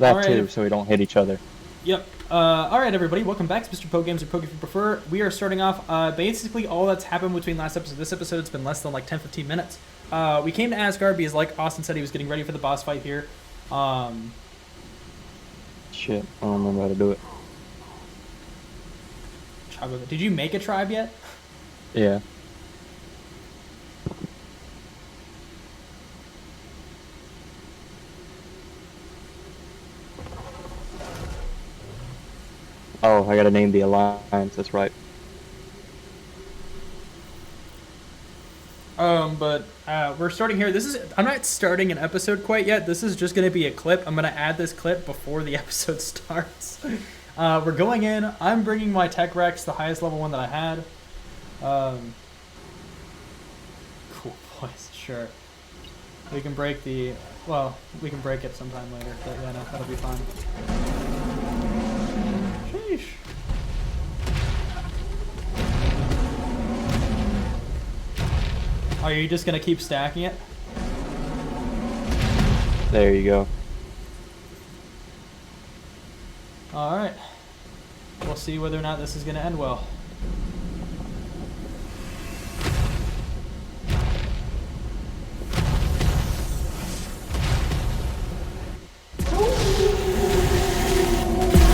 That All too, right. so we don't hit each other. Yep. All right, everybody. Welcome back to Mr. Poke Games or Poke if you prefer. We are starting off. Basically, all that's happened between last episode and this episode, it's been less than like 10-15 minutes. We came to Asgard because, like Austin said, he was getting ready for the boss fight here. Shit, I don't remember how to do it. Did you make a tribe yet? Yeah. Oh, I gotta name the alliance, that's right. But we're starting here. I'm not starting an episode quite yet. This is just going to be a clip. I'm going to add this clip before the episode starts. We're going in. I'm bringing my Tech Rex, the highest level one that I had. Cool boys, sure. We can break we can break it sometime later. But yeah, no, that'll be fine. Sheesh. Are you just gonna keep stacking it? There you go. Alright. We'll see whether or not this is gonna end well.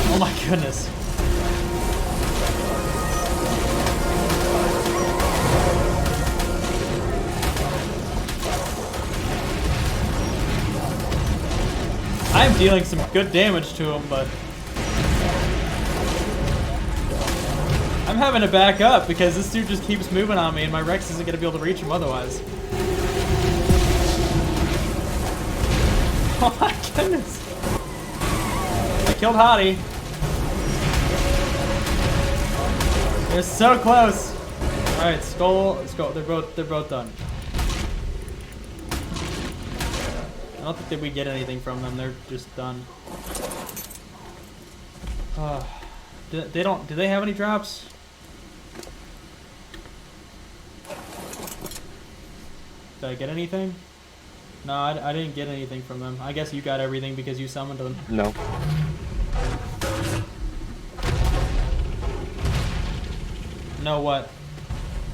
Oh my goodness. I'm dealing some good damage to him, but I'm having to back up because this dude just keeps moving on me and my Rex isn't going to be able to reach him otherwise. Oh my goodness. I killed Hottie. They're so close. Alright, Skull, they're both done. I don't think that we get anything from them. They're just done. Do they have any drops? Did I get anything? No, I didn't get anything from them. I guess you got everything because you summoned them. No. No what?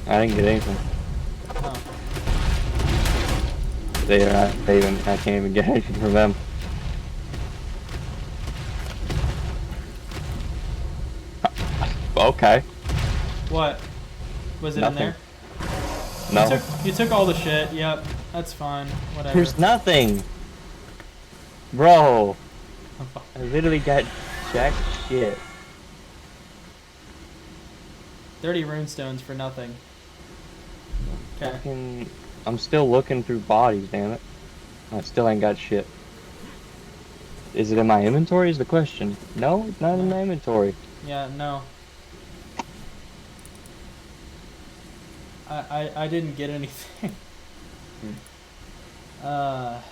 I didn't get anything. Oh. I can't even get anything from them. Okay. What? Was it Nothing. in there? No. You took all the shit. Yep. That's fine. Whatever. There's nothing. Bro. I literally got jack shit. 30 runestones for nothing. Okay. Fucking, I'm still looking through bodies, damn it. I still ain't got shit. Is it in my inventory is the question. No, it's not in my inventory. Yeah, no. I didn't get anything. Alright.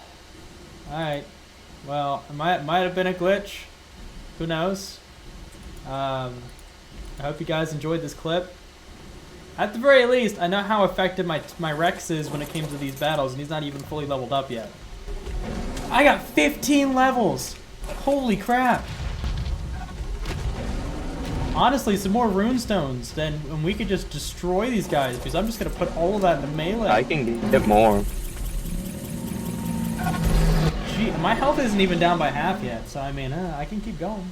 Well, it might have been a glitch. Who knows? I hope you guys enjoyed this clip. At the very least, I know how effective my Rex is when it came to these battles, and he's not even fully leveled up yet. I got 15 levels! Holy crap! Honestly, some more runestones, and we could just destroy these guys, because I'm just going to put all of that into melee. I can get more. Gee, my health isn't even down by half yet, so I mean, I can keep going.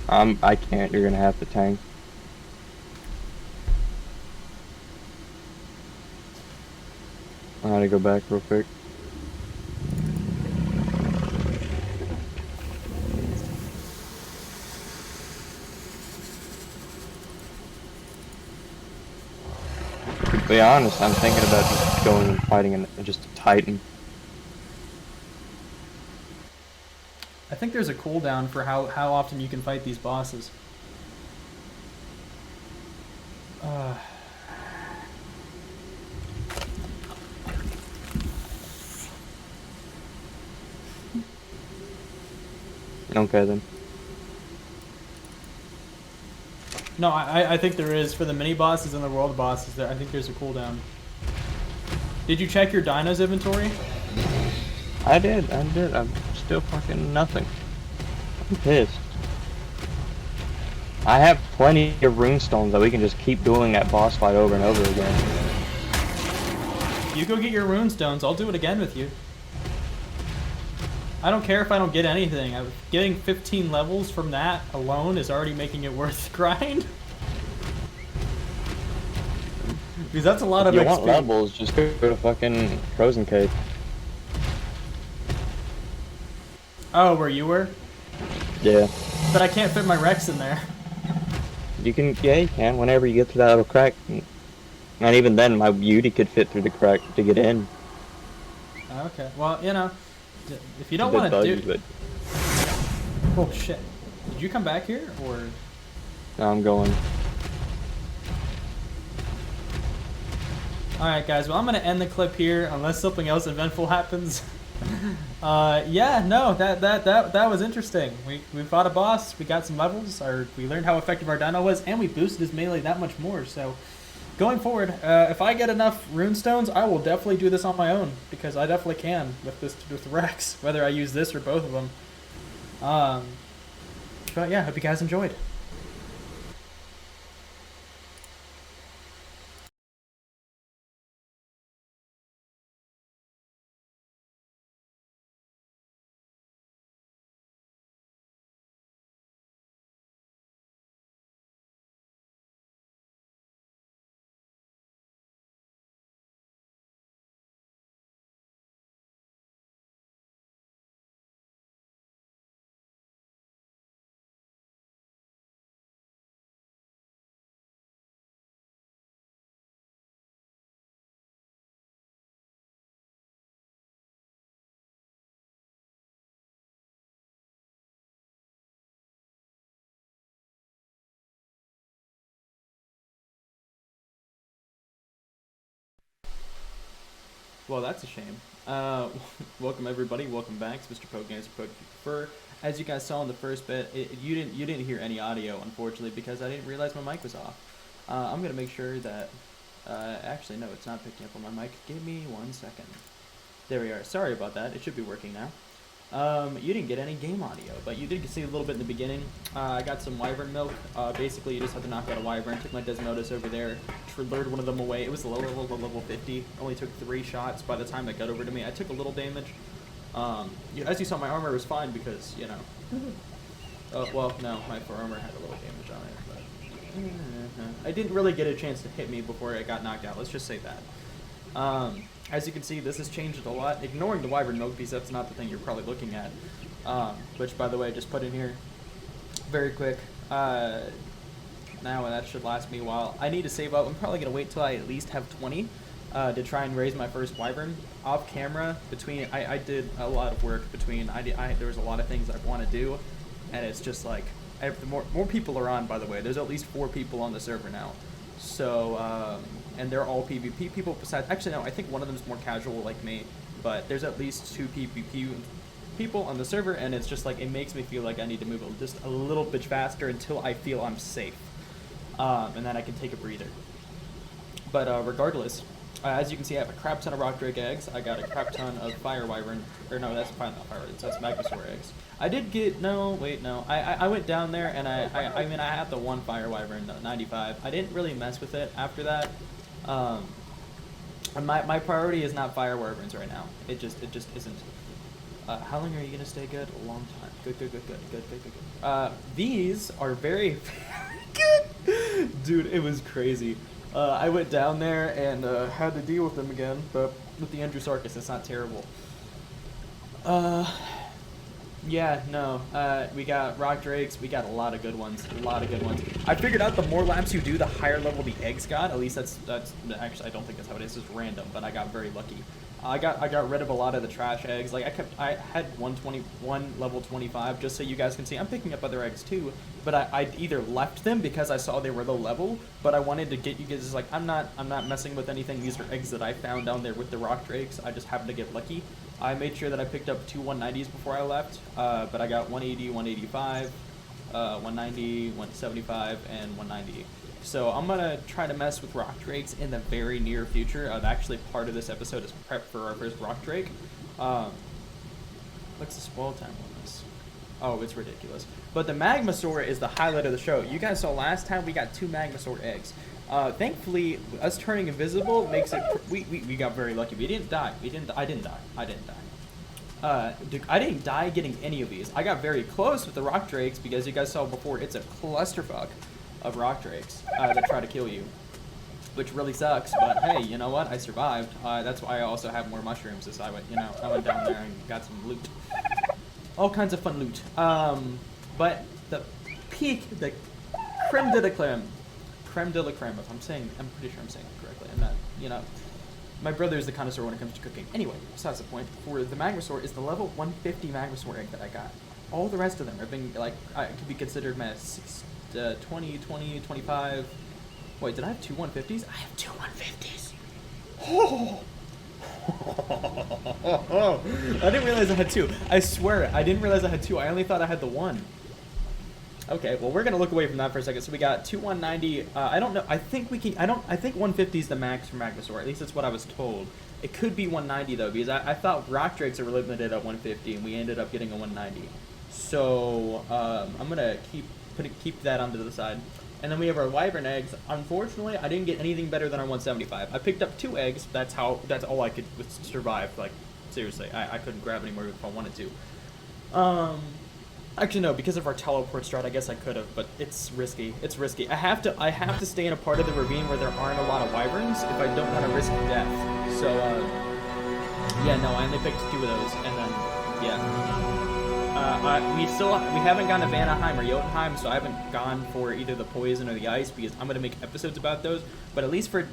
I can't. You're gonna have to tank. I gotta go back real quick. To be honest, I'm thinking about just going and fighting just a Titan. I think there's a cooldown for how often you can fight these bosses. Okay then. No, I think there is for the mini bosses and the world bosses. I think there's a cooldown. Did you check your Dino's inventory? I did. I'm still fucking nothing. I'm pissed. I have plenty of runestones that we can just keep doing that boss fight over and over again. You go get your runestones. I'll do it again with you. I don't care if I don't get anything. Getting 15 levels from that alone is already making it worth the grind. Because that's a lot of XP. XP. You want levels, just go to fucking Frozen Cave. Oh, where you were? Yeah. But I can't fit my Rex in there. You can, yeah, you can, whenever you get through that little crack. And even then, my beauty could fit through the crack to get in. Okay, well, you know, if you don't want to do... But... Oh, shit. Did you come back here, or...? No, I'm going. Alright, guys, well, I'm going to end the clip here, unless something else eventful happens. Yeah, no, that was interesting. We fought a boss, we got some levels, we learned how effective our dino was, and we boosted his melee that much more, so... Going forward, if I get enough runestones, I will definitely do this on my own, because I definitely can with Rex, whether I use this or both of them. But yeah, hope you guys enjoyed. Well, that's a shame. Welcome everybody. Welcome back. It's Mr. Pokegames or Pokeprefer. As you guys saw in the first bit, you didn't hear any audio, unfortunately, because I didn't realize my mic was off. I'm gonna make sure that. Actually, no, it's not picking up on my mic. Give me 1 second. There we are. Sorry about that. It should be working now. You didn't get any game audio, but you did see a little bit in the beginning. I got some wyvern milk. Basically, you just have to knock out a wyvern. Took my Desmodus over there, lured one of them away. It was level 50. Only took 3 shots by the time it got over to me. I took a little damage. As you saw, my armor was fine because, you know. Well, no, my armor had a little damage on it, but I didn't really get a chance to hit me before I got knocked out. Let's just say that. As you can see, this has changed a lot. Ignoring the wyvern milk piece, that's not the thing you're probably looking at. Which, by the way, I just put in here very quick. Now, and that should last me a while. I need to save up. I'm probably going to wait till I at least have 20 to try and raise my first wyvern. Off camera, I did a lot of work between, there was a lot of things I want to do, and it's just like, more people are on, by the way. There's at least 4 people on the server now. So, and they're all PvP people besides, actually no, I think one of them is more casual like me, but there's at least 2 PvP people on the server, and it's just like, it makes me feel like I need to move just a little bit faster until I feel I'm safe, and then I can take a breather. But regardless, as you can see, I have a crap ton of rock drake eggs. I got a crap ton of fire wyvern, or no, that's probably not fire wyvern, that's Magnusor eggs. I did get, no, wait, no. I went down there and I mean, I had the 1 fire wyvern, the 95. I didn't really mess with it after that. My priority is not fire wyverns right now. It just isn't. How long are you gonna stay good? A long time. Good. These are very, very good. Dude, it was crazy. I went down there and had to deal with them again, but with the Andrewsarchus, it's not terrible. Yeah, no, we got rock drakes, we got a lot of good ones, I figured out the more laps you do, the higher level the eggs got. At least that's actually, I don't think that's how it is, it's random, but I got very lucky. I got rid of a lot of the trash eggs. Like, I had 121 level 25, just so you guys can see. I'm picking up other eggs too, but I either left them because I saw they were low level, but I wanted to get you guys, like, I'm not messing with anything. These are eggs that I found down there with the rock drakes. I just happened to get lucky. I made sure that I picked up 2 190s before I left, but I got 180, 185, 190, 175, and 190. So I'm going to try to mess with rock drakes in the very near future. Actually, part of this episode is prep for our first rock drake. What's the spoil time on this? Oh, it's ridiculous. But the Magmasaur is the highlight of the show. You guys saw last time we got 2 Magmasaur eggs. Thankfully, us turning invisible makes it. We got very lucky. We didn't die. I didn't die. Dude, I didn't die getting any of these. I got very close with the rock drakes because you guys saw before. It's a clusterfuck of rock drakes that try to kill you, which really sucks. But hey, you know what? I survived. That's why I also have more mushrooms. As I went, I went down there and got some loot. All kinds of fun loot. But the peak, the creme de la creme, if I'm pretty sure I'm saying it correctly. I'm not, my brother is the connoisseur when it comes to cooking. Anyway, besides the point, for the Magmasaur is the level 150 Magmasaur egg that I got. All the rest of them have been, like, could be considered my 20, 25. Wait, did I have 2 150s? I have 2 150s. Oh! I didn't realize I had 2. I swear, I didn't realize I had 2. I only thought I had the 1. Okay, well, we're gonna look away from that for a second. So we got 2 190. I don't know. I think 150 is the max for Magmasaur. At least that's what I was told. It could be 190 though, because I thought rock drakes are limited at 150, and we ended up getting a 190. So I'm gonna keep that onto the side. And then we have our wyvern eggs. Unfortunately, I didn't get anything better than our 175. I picked up 2 eggs. That's all I could survive. Like, seriously, I couldn't grab any more if I wanted to. Actually, no, because of our teleport strat, I guess I could have, but it's risky. It's risky. I have to stay in a part of the ravine where there aren't a lot of wyverns if I don't want to risk death. So, yeah, no, I only picked 2 of those, and then, yeah. We haven't gone to Vanaheim or Jotunheim, so I haven't gone for either the poison or the ice because I'm gonna make episodes about those. But at least for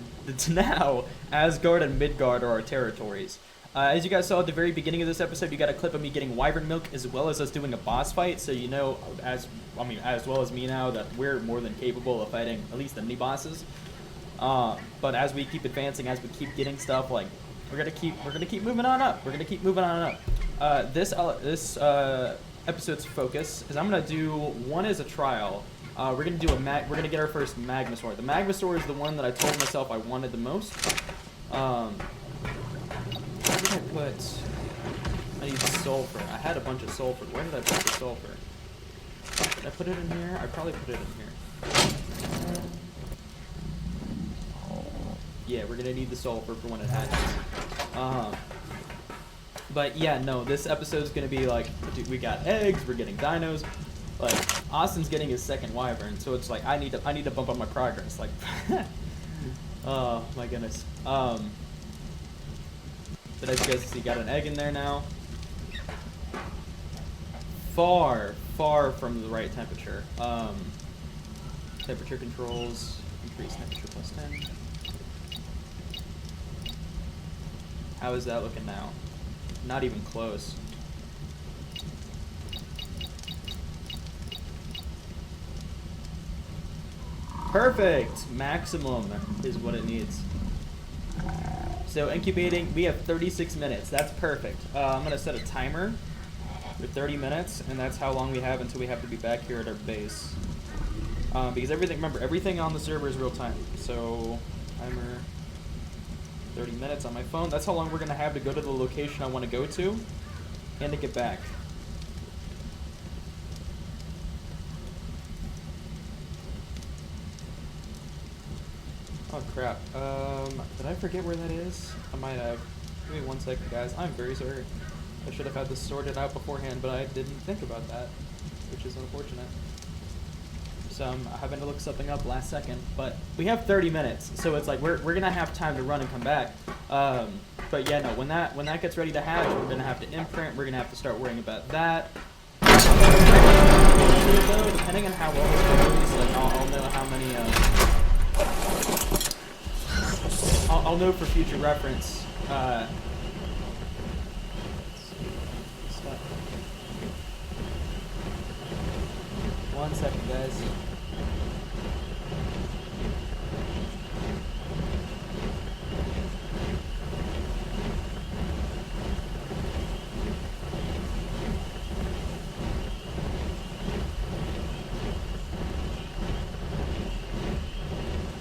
now, Asgard and Midgard are our territories. As you guys saw at the very beginning of this episode, you got a clip of me getting wyvern milk as well as us doing a boss fight. So you know, as well as me now, that we're more than capable of fighting at least the mini bosses. But as we keep advancing, as we keep getting stuff, like we're gonna keep moving on up. We're gonna keep moving on up. This episode's focus is I'm gonna do one as a trial. We're gonna get our first Magmasaur. The Magmasaur is the one that I told myself I wanted the most. Where did I put? I need sulfur. I had a bunch of sulfur. Where did I put the sulfur? Did I put it in here? I probably put it in here. Yeah, we're gonna need the sulfur for when it hatches. But yeah, no, this episode's gonna be like, dude, we got eggs, we're getting dinos. Like, Austin's getting his 2nd wyvern, so it's like I need to bump up my progress. Like, oh my goodness. But as you guys see, got an egg in there now. Far from the right temperature. Temperature controls, increase temperature plus 10. How is that looking now? Not even close. Perfect! Maximum is what it needs. So incubating, we have 36 minutes. That's perfect. I'm going to set a timer for 30 minutes, and that's how long we have until we have to be back here at our base. Because everything on the server is real time. So timer, 30 minutes on my phone. That's how long we're going to have to go to the location I want to go to and to get back. Oh crap, did I forget where that is? I might have. Give me 1 second, guys. I'm very sorry. I should have had this sorted out beforehand, but I didn't think about that, which is unfortunate. So I'm having to look something up last second, but we have 30 minutes, so it's like we're gonna have time to run and come back. But yeah, no, when that gets ready to hatch, we're gonna have to imprint. We're gonna have to start worrying about that. Depending on how well this goes, like I'll know how many. I'll know for future reference. One second, guys.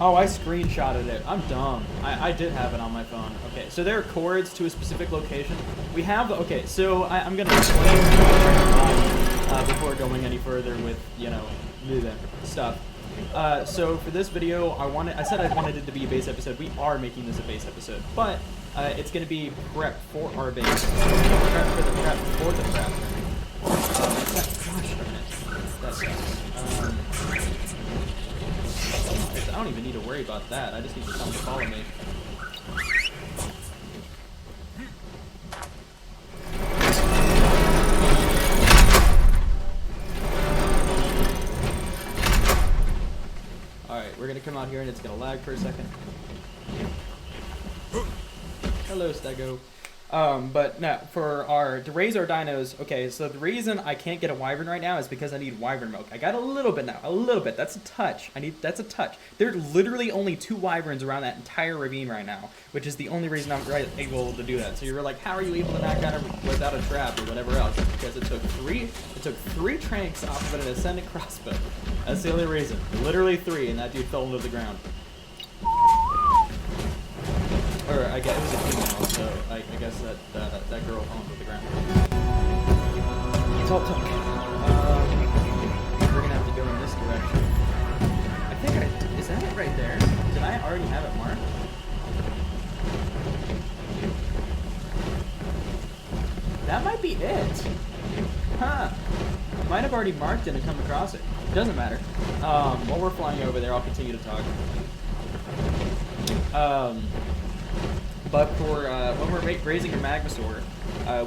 Oh, I screenshotted it. I'm dumb. I did have it on my phone. Okay, so there are cords to a specific location. We have, okay, so I'm going to explain. before going any further with, you know, stuff. So for this video, I said I wanted it to be a base episode. We are making this a base episode, but it's going to be prep for our base. Prep for the prep for the prep. Gosh darn it. That sucks. I don't even need to worry about that. I just need to tell them to follow me. Alright, we're gonna come out here and it's gonna lag for a second. Hello, Stego. But no, to raise our dinos, okay, so the reason I can't get a wyvern right now is because I need wyvern milk. I got a little bit now, a little bit. That's a touch. That's a touch. There are literally only 2 wyverns around that entire ravine right now, which is the only reason I'm able to do that. So you're like, how are you able to knock down it without a trap or whatever else? Because it took three tranks off of an ascendant crossbow. That's the only reason. Literally 3, and that dude fell into the ground. Or I guess it was a female, so I guess that girl fell into the ground. Talk. We're gonna have to go in this direction. I think is that it right there? Did I already have it marked? That might be it. Huh. Might have already marked it and come across it. Doesn't matter. While we're flying over there, I'll continue to talk. But for when we're raising your Magmasaur,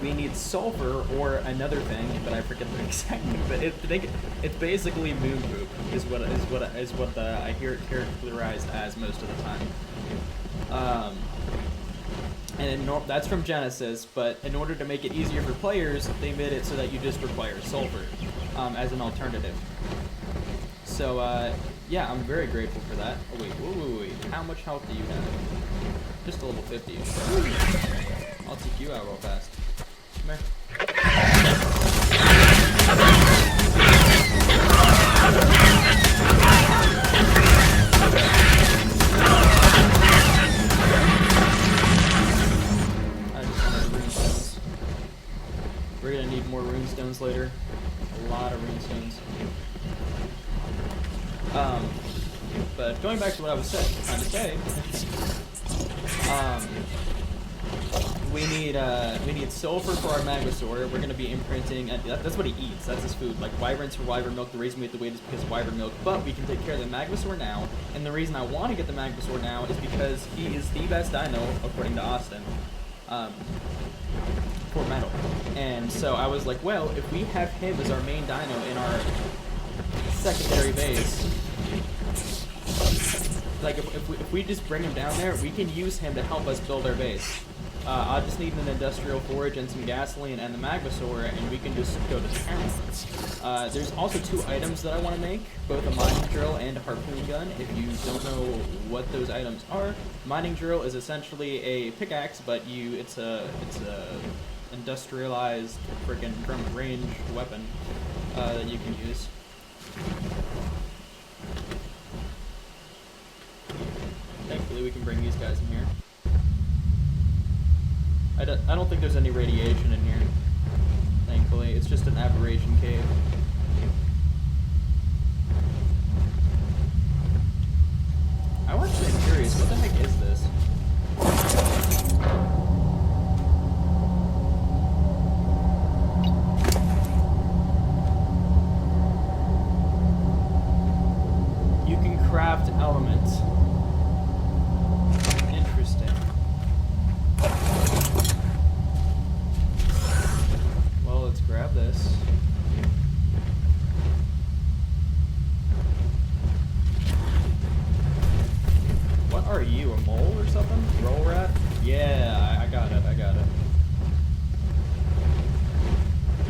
we need sulfur or another thing, but I forget the exact name. But it's basically moon poop is what I hear it characterized as most of the time. And that's from Genesis, but in order to make it easier for players, they made it so that you just require sulfur as an alternative. So yeah, I'm very grateful for that. Oh wait, wait. How much health do you have? Just a level 50. I'll take you out real fast. Come here. I just wanted rune stones. We're gonna need more rune stones later. A lot of rune stones. But going back to what I was trying to say. We need sulfur for our Magmasaur. We're going to be imprinting, and that's what he eats. That's his food. Like wyverns for wyvern milk. The reason we have to wait is because of wyvern milk. But we can take care of the Magmasaur now. And the reason I want to get the Magmasaur now is because he is the best dino, according to Austin, for metal. And so I was like, well, if we have him as our main dino in our secondary base, like if we just bring him down there, we can use him to help us build our base. I'll just need an industrial forage and some gasoline and the Magmasaur, and we can just go to town. There's also 2 items that I want to make, both a mining drill and a harpoon gun. If you don't know what those items are, mining drill is essentially a pickaxe, but it's a industrialized freaking from range weapon that you can use. Thankfully, we can bring these guys in here. I don't think there's any radiation in here. Thankfully, it's just an aberration cave. I was actually curious, what the heck is this? You can craft elements. Interesting. Well, let's grab this. What are you, a mole or something? Roll rat? Yeah, I got it.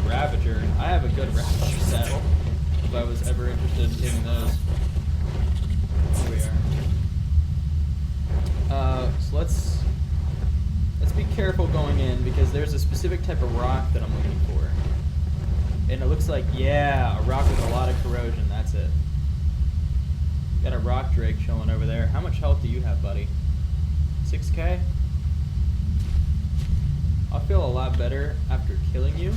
Ravager. I have a good Ravager saddle. If I was ever interested in getting those. Here we are. So let's be careful going in because there's a specific type of rock that I'm looking for. And it looks like, yeah, a rock with a lot of corrosion, that's it. Got a rock drake chilling over there. How much health do you have, buddy? 6k? I'll feel a lot better after killing you.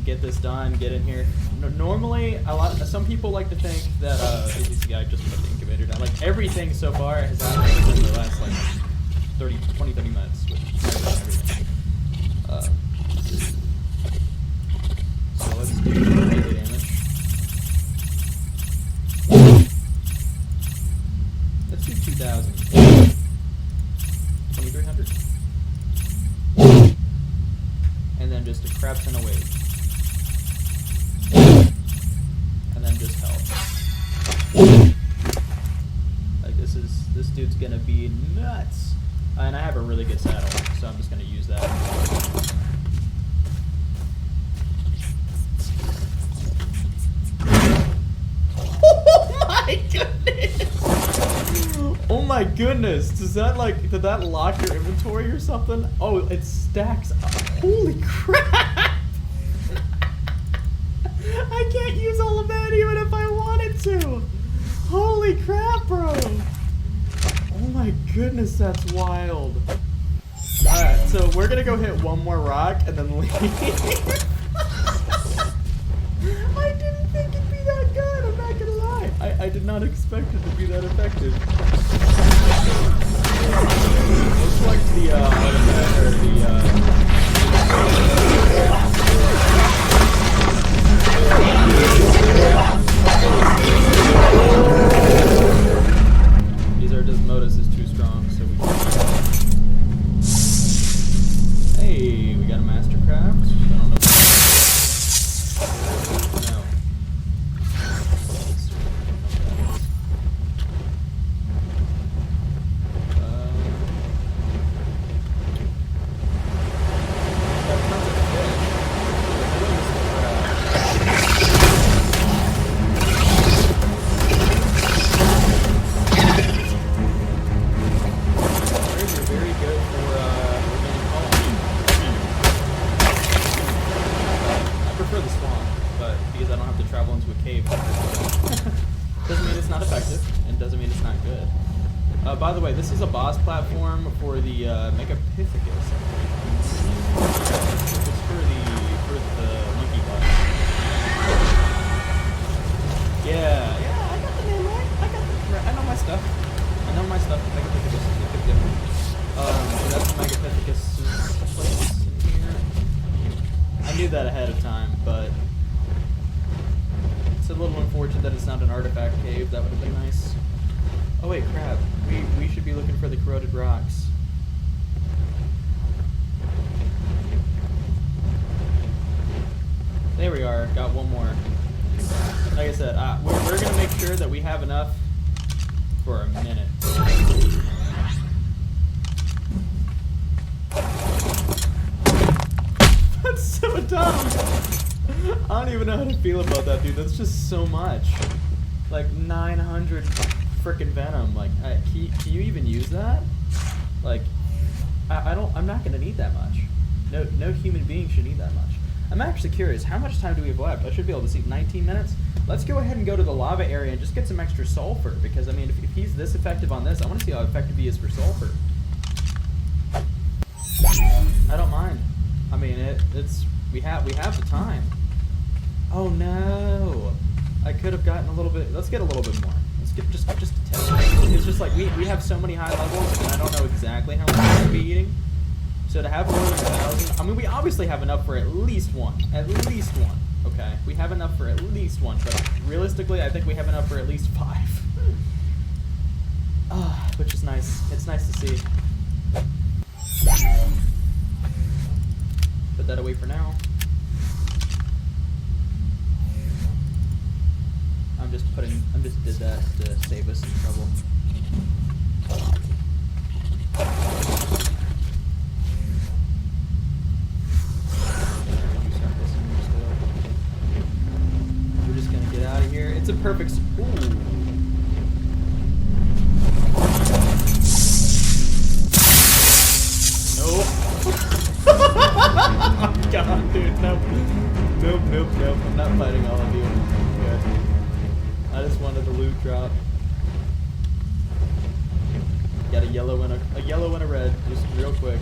get this done, get in here. Normally, some people like to think that, as you see, I just put the incubator down. Like, everything so far has happened in the last, like, 30 minutes, which is everything. So let's do melee damage. Let's do 2,000. 2,300. And then just a crap ton of weight. And then just health. Like this dude's gonna be nuts. And I have a really good saddle, so I'm just gonna use that. Oh my goodness! Oh my goodness! Did that lock your inventory or something? Oh, it stacks up. Holy crap! I can't use all of that even if I wanted to! Holy crap, bro! Oh my goodness, that's wild. Alright, so we're gonna go hit one more rock and then leave. I didn't think it'd be that good, I'm not gonna lie. I did not expect it to be that effective. Looks like the Desmodus is too strong, so we Hey, we got a Mastercraft. I don't know. No. By the way, this is a boss platform for the Megapithecus. It's for the monkey boss. Yeah, I got the name right. I know my stuff. Megapithecus. So that's Megapithecus' place in here. I knew that ahead of time, but it's a little unfortunate that it's not an artifact cave. That would have been nice. Oh wait, crap. We should be looking for the corroded rocks. There we are. Got one more. Like I said, we're gonna make sure that we have enough for a minute. That's so dumb. I don't even know how to feel about that, dude. That's just so much. Like 900 frickin' venom. Like, can you even use that? Like, I'm not gonna need that much. No human being should need that much. I'm actually curious, how much time do we have left? I should be able to see 19 minutes. Let's go ahead and go to the lava area and just get some extra sulfur, because I mean, if he's this effective on this, I want to see how effective he is for sulfur. I don't mind. I mean, we have the time. Oh no! I could have gotten a little bit. Let's get a little bit more. Let's get just a test. It's just like we have so many high levels, and I don't know exactly how much we're gonna be eating. So to have more than 1,000, I mean, we obviously have enough for at least one. At least one. Okay, we have enough for at least one, but realistically, I think we have enough for at least 5. Which is nice. It's nice to see. Put that away for now. I just did that to save us some trouble. We're just gonna get out of here. It's a perfect. Ooh. Nope. Oh my god, dude, nope. Nope. I'm not fighting all of you. Okay. I just wanted the loot drop. Got a yellow and a red, just real quick.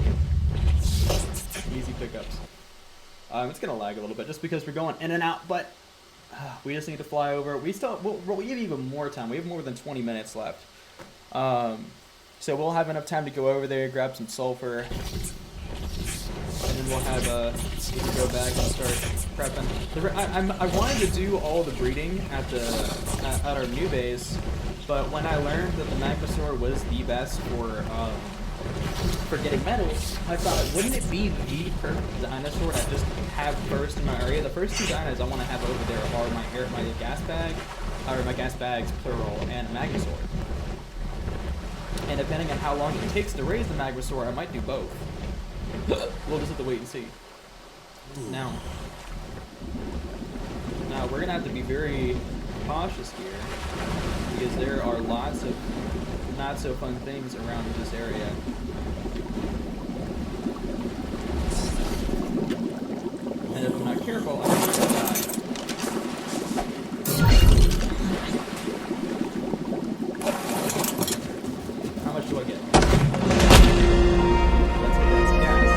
Easy pickups. It's gonna lag a little bit just because we're going in and out, but we just need to fly over. We have even more time. We have more than 20 minutes left. So we'll have enough time to go over there, grab some sulfur, and then we'll have we can go back and start prepping. I wanted to do all the breeding at our new base, but when I learned that the Magmasaur was the best for getting metals, I thought, wouldn't it be the perfect dinosaur to just have first in my area? The first 2 dinos I want to have over there are my gas bag, or my gas bags plural, and a Magmasaur. And depending on how long it takes to raise the Magmasaur, I might do both. We'll just have to wait and see. Now we're gonna have to be very cautious here because there are lots of not so fun things around this area. And if I'm not careful, I'm going to die. How much do I get? That's gas.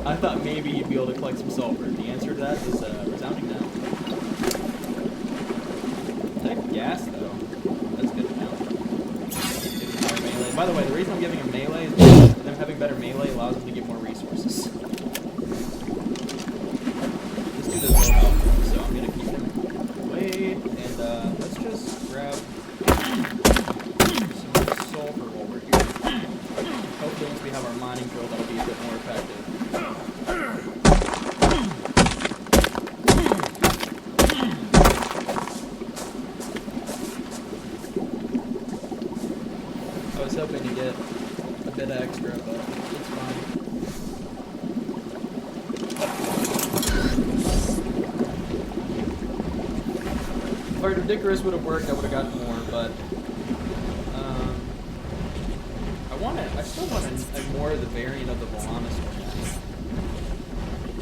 I thought maybe you'd be able to collect some sulfur. The answer to that is resounding no. Gas though, that's good to know. Melee. By the way, the reason I'm giving him melee is because them having better melee allows them to get more resources. This dude has low health, so I'm gonna keep him away, and let's just grab some more sulfur while we're here. Hopefully once we have our mining drill, that'll be a bit more effective. I was hoping to get a bit extra, but it's fine. If our Ridiculous would have worked, I would have gotten more, but I still want more of the variant of the Volanosaur.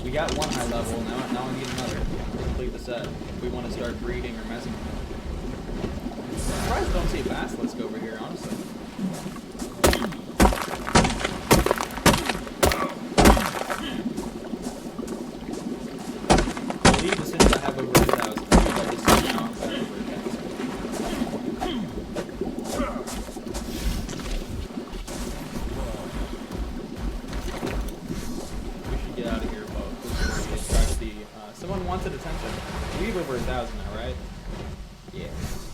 We got one high level, now I need another to complete the set if we want to start breeding or messing with them. I'm surprised I don't see a basilisk over here, honestly. I believe as soon as I have over 1,000, I just see now I'm over 10,000. We should get out of here, someone wanted attention. We have over 1,000 now, right? Yeah.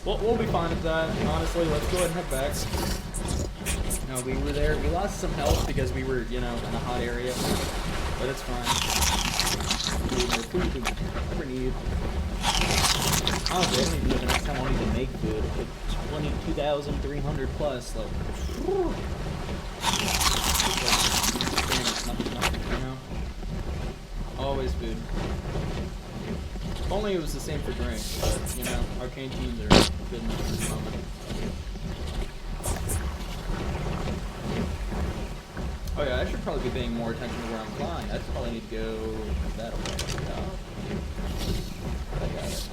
Well, we'll be fine with that. Honestly, let's go ahead and head back. No, we were there. We lost some health because we were, in a hot area. But it's fine. We need more food than we ever need. Honestly, I don't even know the next time I'll need to make food. It's 22,300 plus. Like, whew. Nothing, always food. If only it was the same for drink, but, arcane teams are good enough at this moment. Oh yeah, I should probably be paying more attention to where I'm flying. I probably need to go that way. I got it.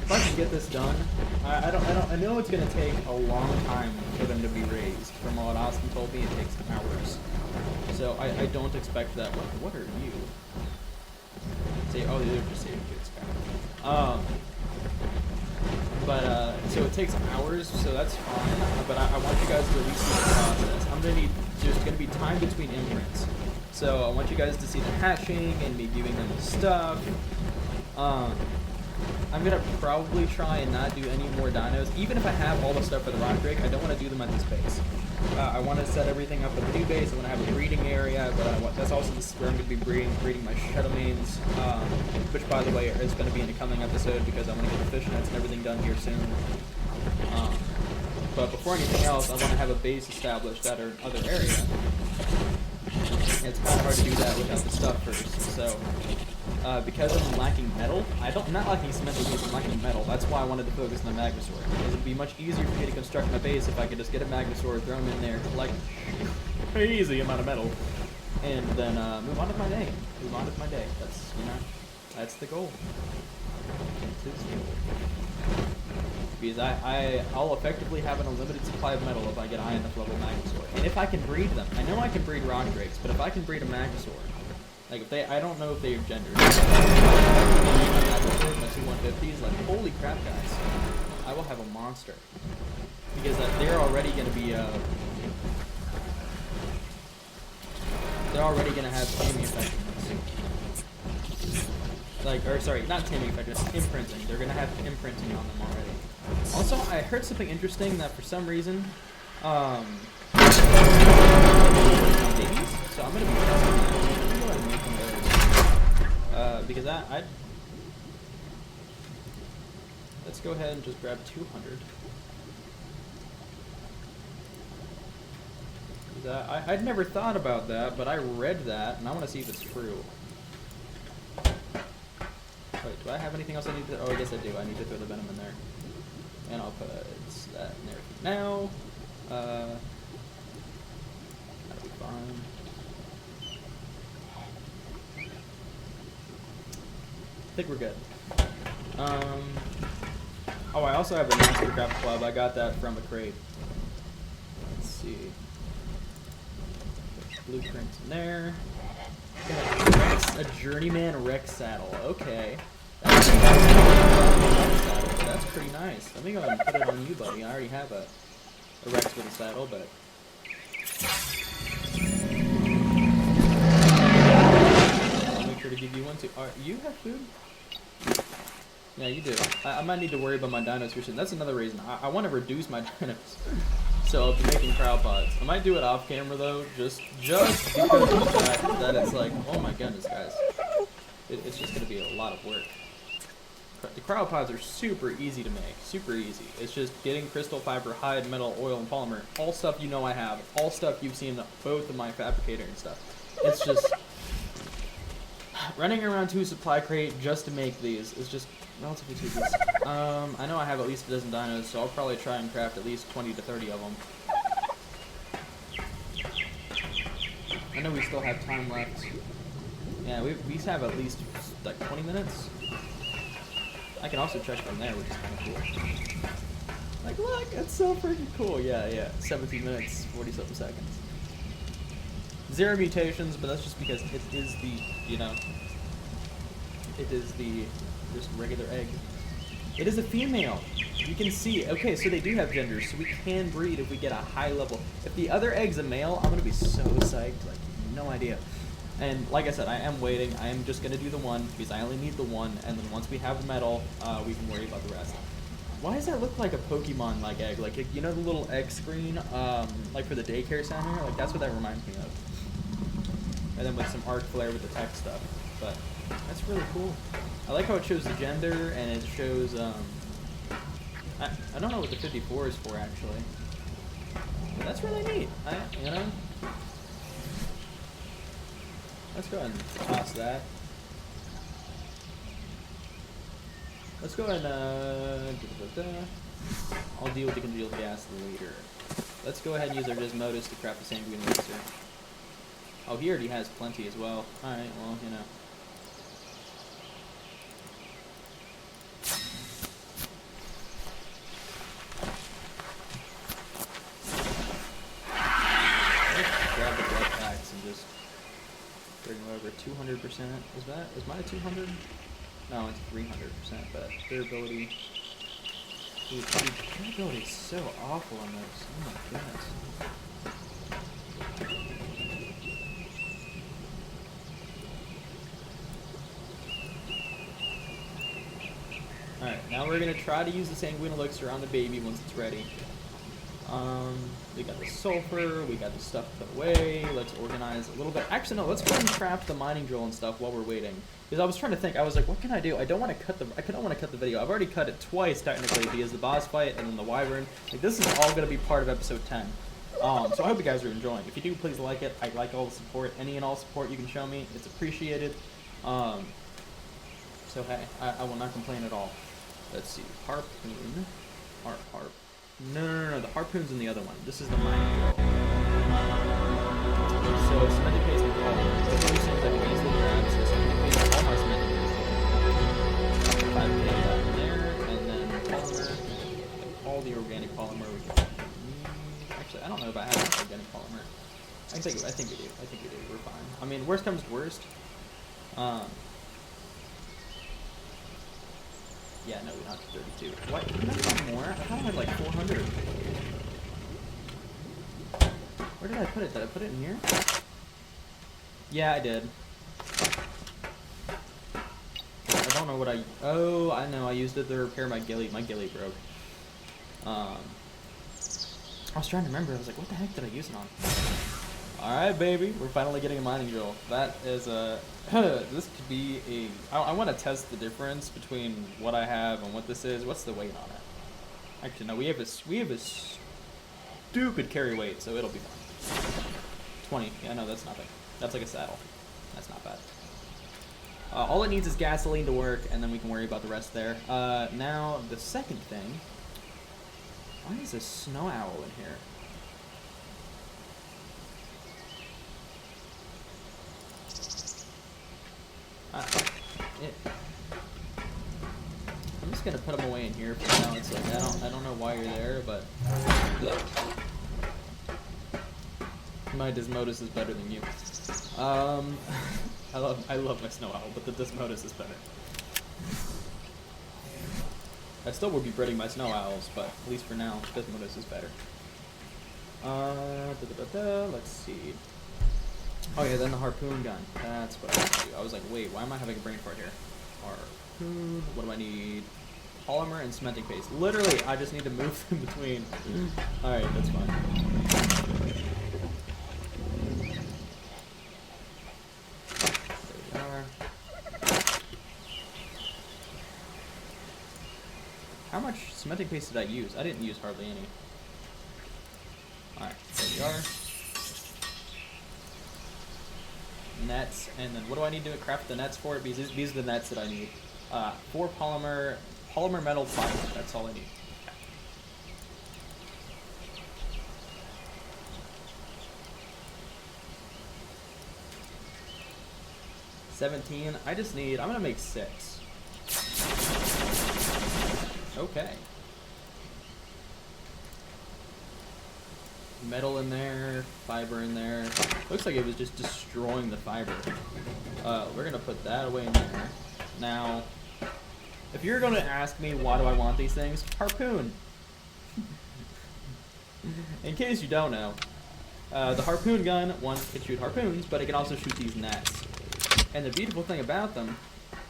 If I can get this done, I know it's gonna take a long time for them to be raised. From what Austin told me, it takes hours. So I don't expect that. What are you? They're just saving kids. So it takes hours, so that's fine. But I want you guys to at least see the process. There's gonna be time between imprints. So I want you guys to see the hatching and me giving them the stuff. I'm gonna probably try and not do any more dinos. Even if I have all the stuff for the rock drake, I don't want to do them at this base. I want to set everything up at the new base. I want to have a breeding area, but that's also where I'm going to be breeding my shadow mains, which, by the way, is going to be in a coming episode because I want to get the fish nets and everything done here soon. But before anything else, I want to have a base established at our other area. And it's kind of hard to do that without the stuff first. So, because I'm lacking metal, I'm not lacking cement, I'm lacking metal. That's why I wanted to focus on the Magmasaur. Because it'd be much easier for me to construct my base if I could just get a Magmasaur, throw him in there, collect crazy amount of metal, and then move on with my day. That's, that's the goal. It is the goal. because I'll effectively have an unlimited supply of metal if I get a high enough level Magosaur. And if I can breed them. I know I can breed rock drakes, but if I can breed a Magosaur, like if they, I don't know if they are gendered. My 2 150s, like holy crap guys, I will have a monster. Because they're already going to be, they're already going to have taming effectiveness. Like, or sorry, not taming effectiveness, imprinting. They're going to have imprinting on them already. Also, I heard something interesting that for some reason, babies, so I'm going to be testing that. I'm going to go ahead and make them those. Because let's go ahead and just grab 200. I'd never thought about that, but I read that, and I want to see if it's true. Wait, do I have anything else I need to... Oh, I guess I do. I need to throw the venom in there. And I'll put that in there for now. That'll be fine. I think we're good. Oh, I also have the Mastercraft Club. I got that from a crate. Let's see. Blueprints in there. A Journeyman Rex saddle. Okay. That's pretty nice. Let me go ahead and put it on you, buddy. I already have a Rex with a saddle, but... I'll make sure to give you one too. You have food? Yeah, you do. I might need to worry about my dinos here soon. That's another reason. I want to reduce my dinos. So I'll be making cryopods. I might do it off camera though, just because of the fact that it's like, oh my goodness, guys. It's just going to be a lot of work. The cryopods are super easy to make. Super easy. It's just getting crystal fiber, hide, metal, oil, and polymer. All stuff you know I have. All stuff you've seen in both of my fabricator and stuff. It's just... running around to a supply crate just to make these is just relatively too easy. I know I have at least a dozen dinos, so I'll probably try and craft at least 20 to 30 of them. I know we still have time left. Yeah, we have at least like 20 minutes. I can also check from there, which is kind of cool. Like, look, it's so freaking cool. Yeah, 17 minutes, 40-something seconds. 0 mutations, but that's just because it is the, you know, it is the just regular egg. It is a female. You can see. Okay, so they do have genders, so we can breed if we get a high level. If the other egg's a male, I'm gonna be so psyched, like no idea. And like I said, I am waiting. I am just gonna do the one because I only need the one, and then once we have the metal, we can worry about the rest. Why does that look like a Pokemon like egg? Like, you know the little egg screen, like for the daycare center? Like that's what that reminds me of. And then with some arc flare with the tech stuff, but that's really cool. I like how it shows the gender and it shows I don't know what the 54 is for actually, but that's really neat. You know, let's go ahead and toss that. Let's go ahead and I'll deal with the congealed gas later. Let's go ahead and use our Desmodus to craft the sanguine elixir. Oh, he already has plenty as well. Alright, well, you know. Let's grab the blood packs and just bring them over 200%. Is mine a 200? No, it's 300%, but durability. Dude, durability is so awful on those. Oh my goodness. Alright, now we're going to try to use the sanguine elixir on the baby once it's ready. We got the sulfur, we got the stuff put away, let's organize a little bit. Actually, no, let's go ahead and craft the mining drill and stuff while we're waiting. Because I was trying to think, I was like, what can I do? I don't want to cut the video. I've already cut it twice, technically, because the boss fight and then the wyvern. Like, this is all going to be part of episode 10. So I hope you guys are enjoying. If you do, please like it. I like all the support. Any and all support you can show me, it's appreciated. So, hey, I will not complain at all. Let's see, harpoon, harp. No, the harpoon's in the other one. This is the mining drill. So, cemented paste and coal. The first things I can easily grab is the cemented paste and all my cemented paste. 5K that in there, and then polymer. actually. I don't know if I have enough organic polymer. I think we do. I think we do. We're fine. I mean, worst comes to worst. Yeah, no, we don't have 32. What? Can I have more? I thought I had like 400. Where did I put it? Did I put it in here? Yeah, I did. I don't know what I... Oh, I know. I used it to repair my ghillie. My ghillie broke. I was trying to remember. I was like, what the heck did I use it on? Alright, baby. We're finally getting a mining drill. That is a... this could be a... I want to test the difference between what I have and what this is. What's the weight on it? Actually, no. We have a stupid carry weight, so it'll be fine. 20. Yeah, no, that's nothing. That's like a saddle. That's not bad. All it needs is gasoline to work, and then we can worry about the rest there. Now, the second thing... Why is a snow owl in here? I'm just gonna put them away in here for now. It's like I don't know why you're there, but my Desmodus is better than you. I love my snow owl, but the Desmodus is better. I still would be breeding my snow owls, but at least for now, Desmodus is better. Let's see. Oh yeah, then the harpoon gun. That's what I was gonna do. I was like, wait, why am I having a brain fart here? Harpoon. What do I need? Polymer and cementing paste. Literally, I just need to move in between. Alright, that's fine. There we are. How much cementing paste did I use? I didn't use hardly any. Alright, there we are. Nets, and then what do I need to craft the nets for? Because these are the nets that I need. 4 polymer metal fiber. That's all I need. 17. I just need. I'm gonna make 6. Okay. Metal in there, fiber in there. Looks like it was just destroying the fiber. We're gonna put that away in there. Now, if you're gonna ask me why do I want these things, harpoon. In case you don't know, the harpoon gun, one, can shoot harpoons, but it can also shoot these nets. And the beautiful thing about them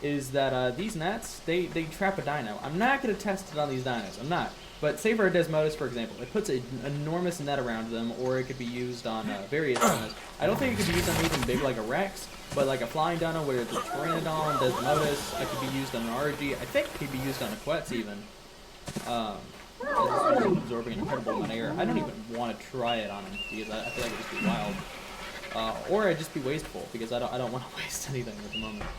is that these nets, they trap a dino. I'm not gonna test it on these dinos. I'm not. But say for a Desmodus, for example, it puts an enormous net around them, or it could be used on various dinos. I don't think it could be used on anything big like a Rex, but like a flying dino where it's a Pteranodon, Desmodus, it could be used on an RG. I think it could be used on a Quetz even. It's absorbing an incredible amount of air. I don't even want to try it on him because I feel like it'd just be wild. Or it'd just be wasteful because I don't want to waste anything at the moment.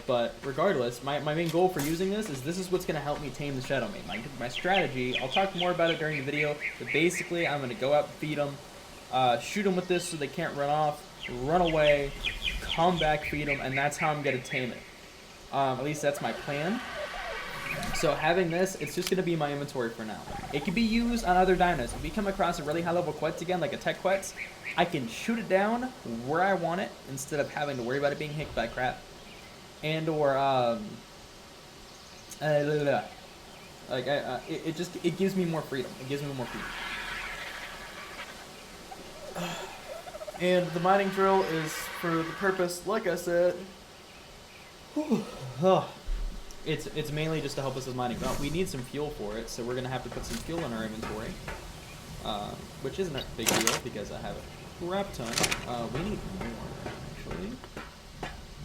But regardless, my main goal for using this is what's going to help me tame the Shadow Maid. My strategy, I'll talk more about it during the video, but basically I'm going to go out and feed them, shoot them with this so they can't run off, run away, come back, feed them, and that's how I'm going to tame it. At least that's my plan. So having this, it's just going to be my inventory for now. It can be used on other dinos. If we come across a really high level Quetz again, like a Tech Quetz, I can shoot it down where I want it instead of having to worry about it being hit by crap. And or like it gives me more freedom. It gives me more freedom. And the mining drill is for the purpose, like I said. It's mainly just to help us with mining. Well, we need some fuel for it, so we're gonna have to put some fuel in our inventory, which isn't a big deal because I have a crap ton. We need more actually.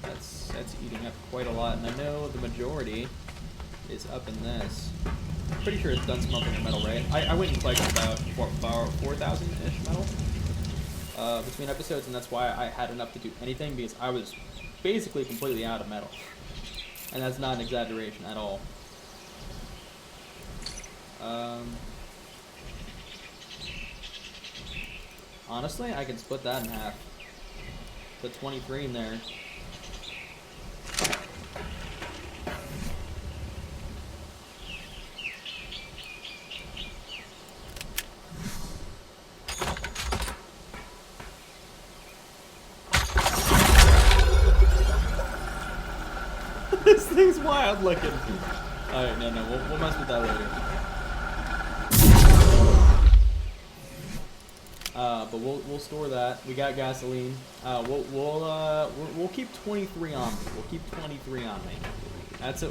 That's eating up quite a lot, and I know the majority is up in this. Pretty sure it's done smelting the metal, right? I went and collected about 4,000-ish metal between episodes, and that's why I had enough to do anything, because I was basically completely out of metal. And that's not an exaggeration at all. Honestly, I can split that in half. Put 23 in there. wild looking. Alright, no, we'll mess with that later. But we'll store that. We got gasoline. We'll keep 23 on me. We'll keep 23 on me. That's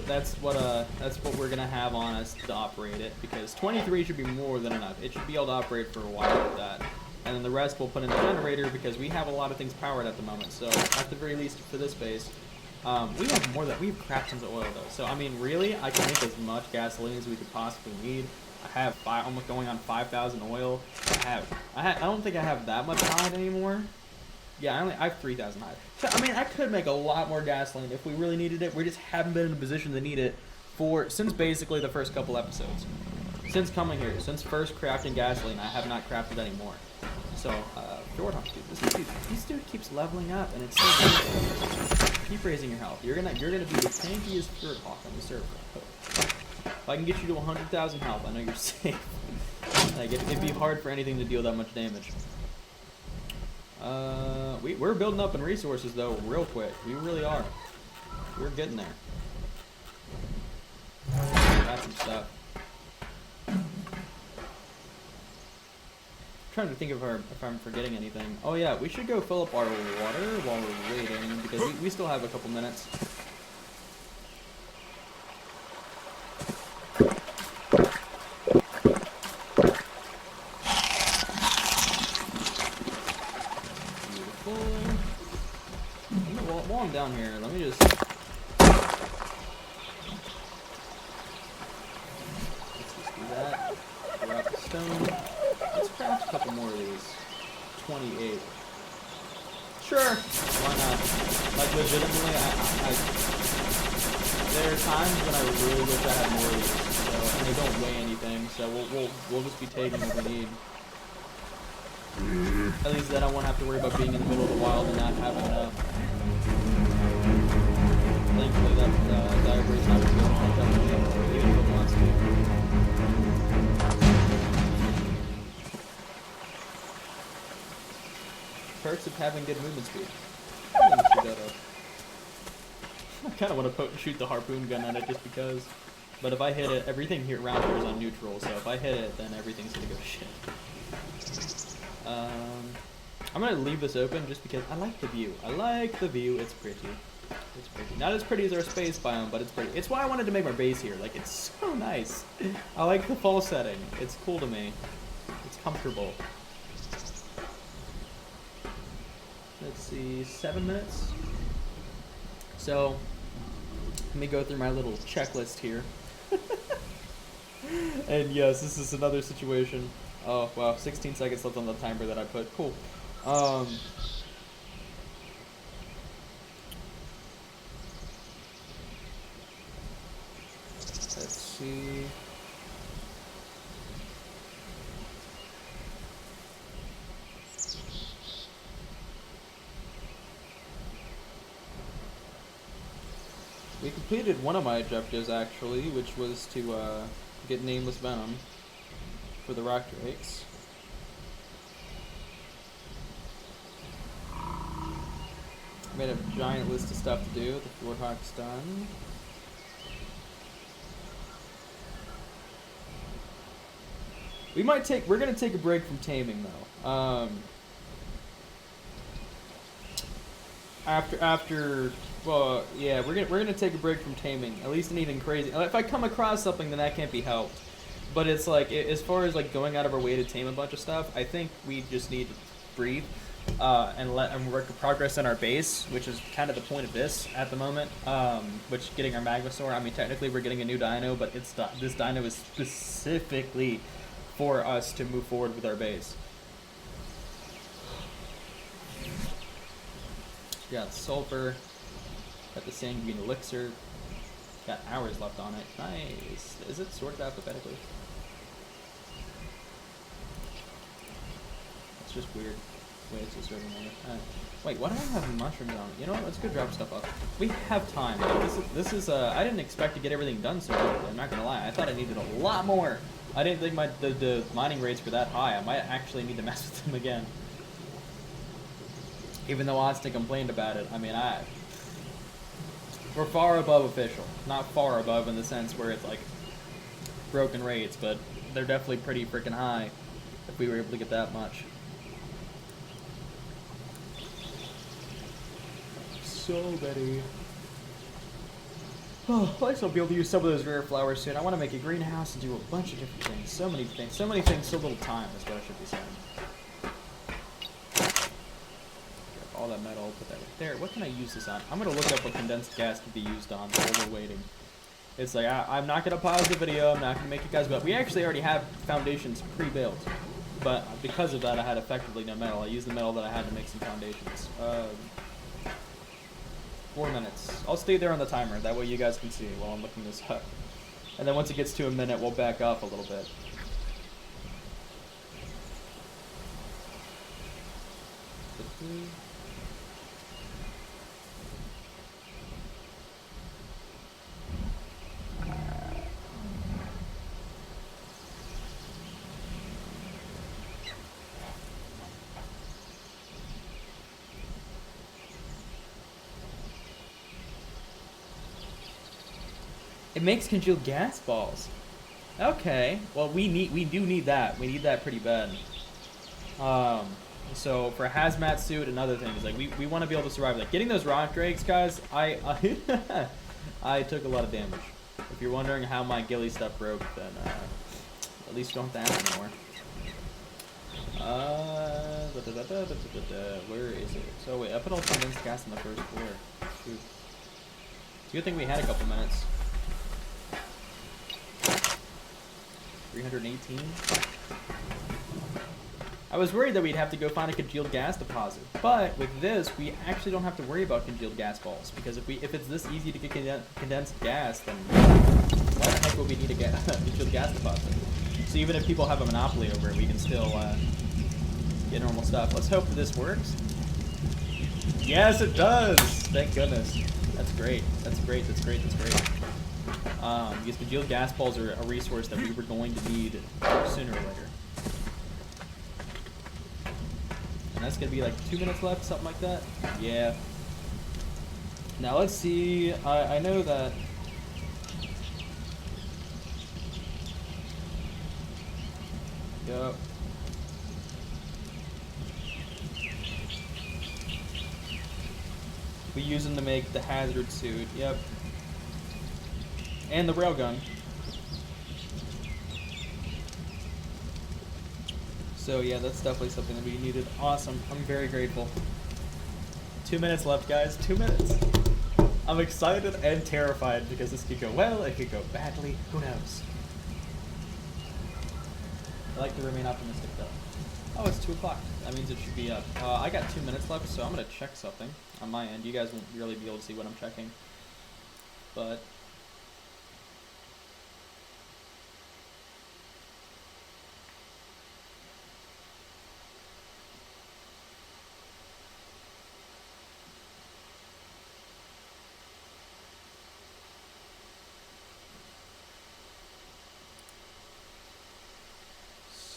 what we're gonna have on us to operate it, because 23 should be more than enough. It should be able to operate for a while with that. And then the rest we'll put in the generator, because we have a lot of things powered at the moment. So at the very least for this base, we have crap tons of oil though. So I mean, really, I can make as much gasoline as we could possibly need. I have almost going on 5,000 oil. I don't think I have that much hide anymore. Yeah, I have 3,000 hide. So I mean, I could make a lot more gasoline if we really needed it. We just haven't been in a position to need it since basically the first couple episodes. Since coming here, since first crafting gasoline, I have not crafted anymore. So, Fjordor, dude, this dude keeps leveling up, and it's so good. Keep raising your health. You're gonna be the tankiest Fjordor on the server. If I can get you to 100,000 health, I know you're safe. Like, it'd be hard for anything to deal that much damage. We're building up in resources though, real quick. We really are. We're getting there. Got some stuff. Trying to think if I'm forgetting anything. Oh yeah, we should go fill up our water while we're waiting, because we still have a couple minutes. Beautiful. While I'm down here, let me just... Let's just do that. Grab the stone. Let's craft a couple more of these. 28. Sure. Why not? Like, legitimately, there are times when I really wish I had more of these. So, and they don't weigh anything, so we'll just be taking what we need. At least then I won't have to worry about being in the middle of the wild and not having enough. Thankfully, that diagramm's not going to take that much, even if it wants to. Perks of having good movement speed. I kind of want to poke and shoot the harpoon gun at it just because. But if I hit it, everything here around here is on neutral, so if I hit it, then everything's going to go to shit. I'm going to leave this open just because I like the view. I like the view. It's pretty. It's pretty. Not as pretty as our space biome, but it's pretty. It's why I wanted to make my base here. Like, it's so nice. I like the fall setting. It's cool to me. It's comfortable. Let's see, 7 minutes. So, let me go through my little checklist here. And yes, this is another situation. Oh, wow, 16 seconds left on the timer that I put. Cool. Let's see. We completed one of my objectives, actually, which was to get nameless venom for the rock drakes. Made a giant list of stuff to do. The Fjordor's done. We're gonna take a break from taming though. Well, yeah, we're gonna take a break from taming. At least anything crazy. If I come across something, then that can't be helped. But it's like, as far as like going out of our way to tame a bunch of stuff, I think we just need to breathe and work in progress on our base, which is kind of the point of this at the moment. Which getting our Magmasaur. I mean, technically we're getting a new dino, but this dino is specifically for us to move forward with our base. Got sulfur. Got the sanguine elixir. Got hours left on it. Nice. Is it sorted alphabetically? It's just weird. Wait, it's a certain order. Wait, why do I have mushrooms on it? You know what? Let's go drop stuff off. We have time. This is I didn't expect to get everything done so quickly. I'm not gonna lie. I thought I needed a lot more. I didn't think the mining rates were that high. I might actually need to mess with them again. Even though Austin complained about it. I mean, We're far above official. Not far above in the sense where it's like broken rates, but they're definitely pretty freaking high if we were able to get that much. So many. Oh, at least I'll be able to use some of those rare flowers soon. I want to make a greenhouse and do a bunch of different things. So many things. So many things, so little time is what I should be saying. Grab all that metal, put that right there. What can I use this on? I'm going to look up what condensed gas can be used on while we're waiting. It's like, I'm not going to pause the video. I'm not going to make you guys build. We actually already have foundations pre-built. But because of that, I had effectively no metal. I used the metal that I had to make some foundations. 4 minutes. I'll stay there on the timer. That way you guys can see while I'm looking this up. And then once it gets to a minute, we'll back off a little bit. It makes congealed gas balls. Okay. Well, we do need that. We need that pretty bad. So for a hazmat suit and other things, like we want to be able to survive. Like getting those rock drakes, guys. I took a lot of damage. If you're wondering how my ghillie stuff broke, then at least you don't have to ask anymore. Where is it? So wait, I put all the condensed gas on the first floor. Shoot. It's a good thing we had a couple minutes. 318. I was worried that we'd have to go find a congealed gas deposit, but with this, we actually don't have to worry about congealed gas balls, because if it's this easy to get condensed gas, then why the heck would we need a congealed gas deposit? So even if people have a monopoly over it, we can still get normal stuff. Let's hope that this works. Yes, it does! Thank goodness. That's great. That's great. That's great. That's great. Because congealed gas balls are a resource that we were going to need sooner or later. And that's going to be like 2 minutes left, something like that? Yeah. Now let's see, I know that... Yup. We use them to make the hazard suit, yep. And the railgun. So yeah, that's definitely something that we needed. Awesome. I'm very grateful. 2 minutes left, guys. 2 minutes. I'm excited and terrified because this could go well, it could go badly. Who knows? I like to remain optimistic though. Oh, it's 2 o'clock. That means it should be up. I got 2 minutes left, so I'm going to check something on my end. You guys won't really be able to see what I'm checking. But...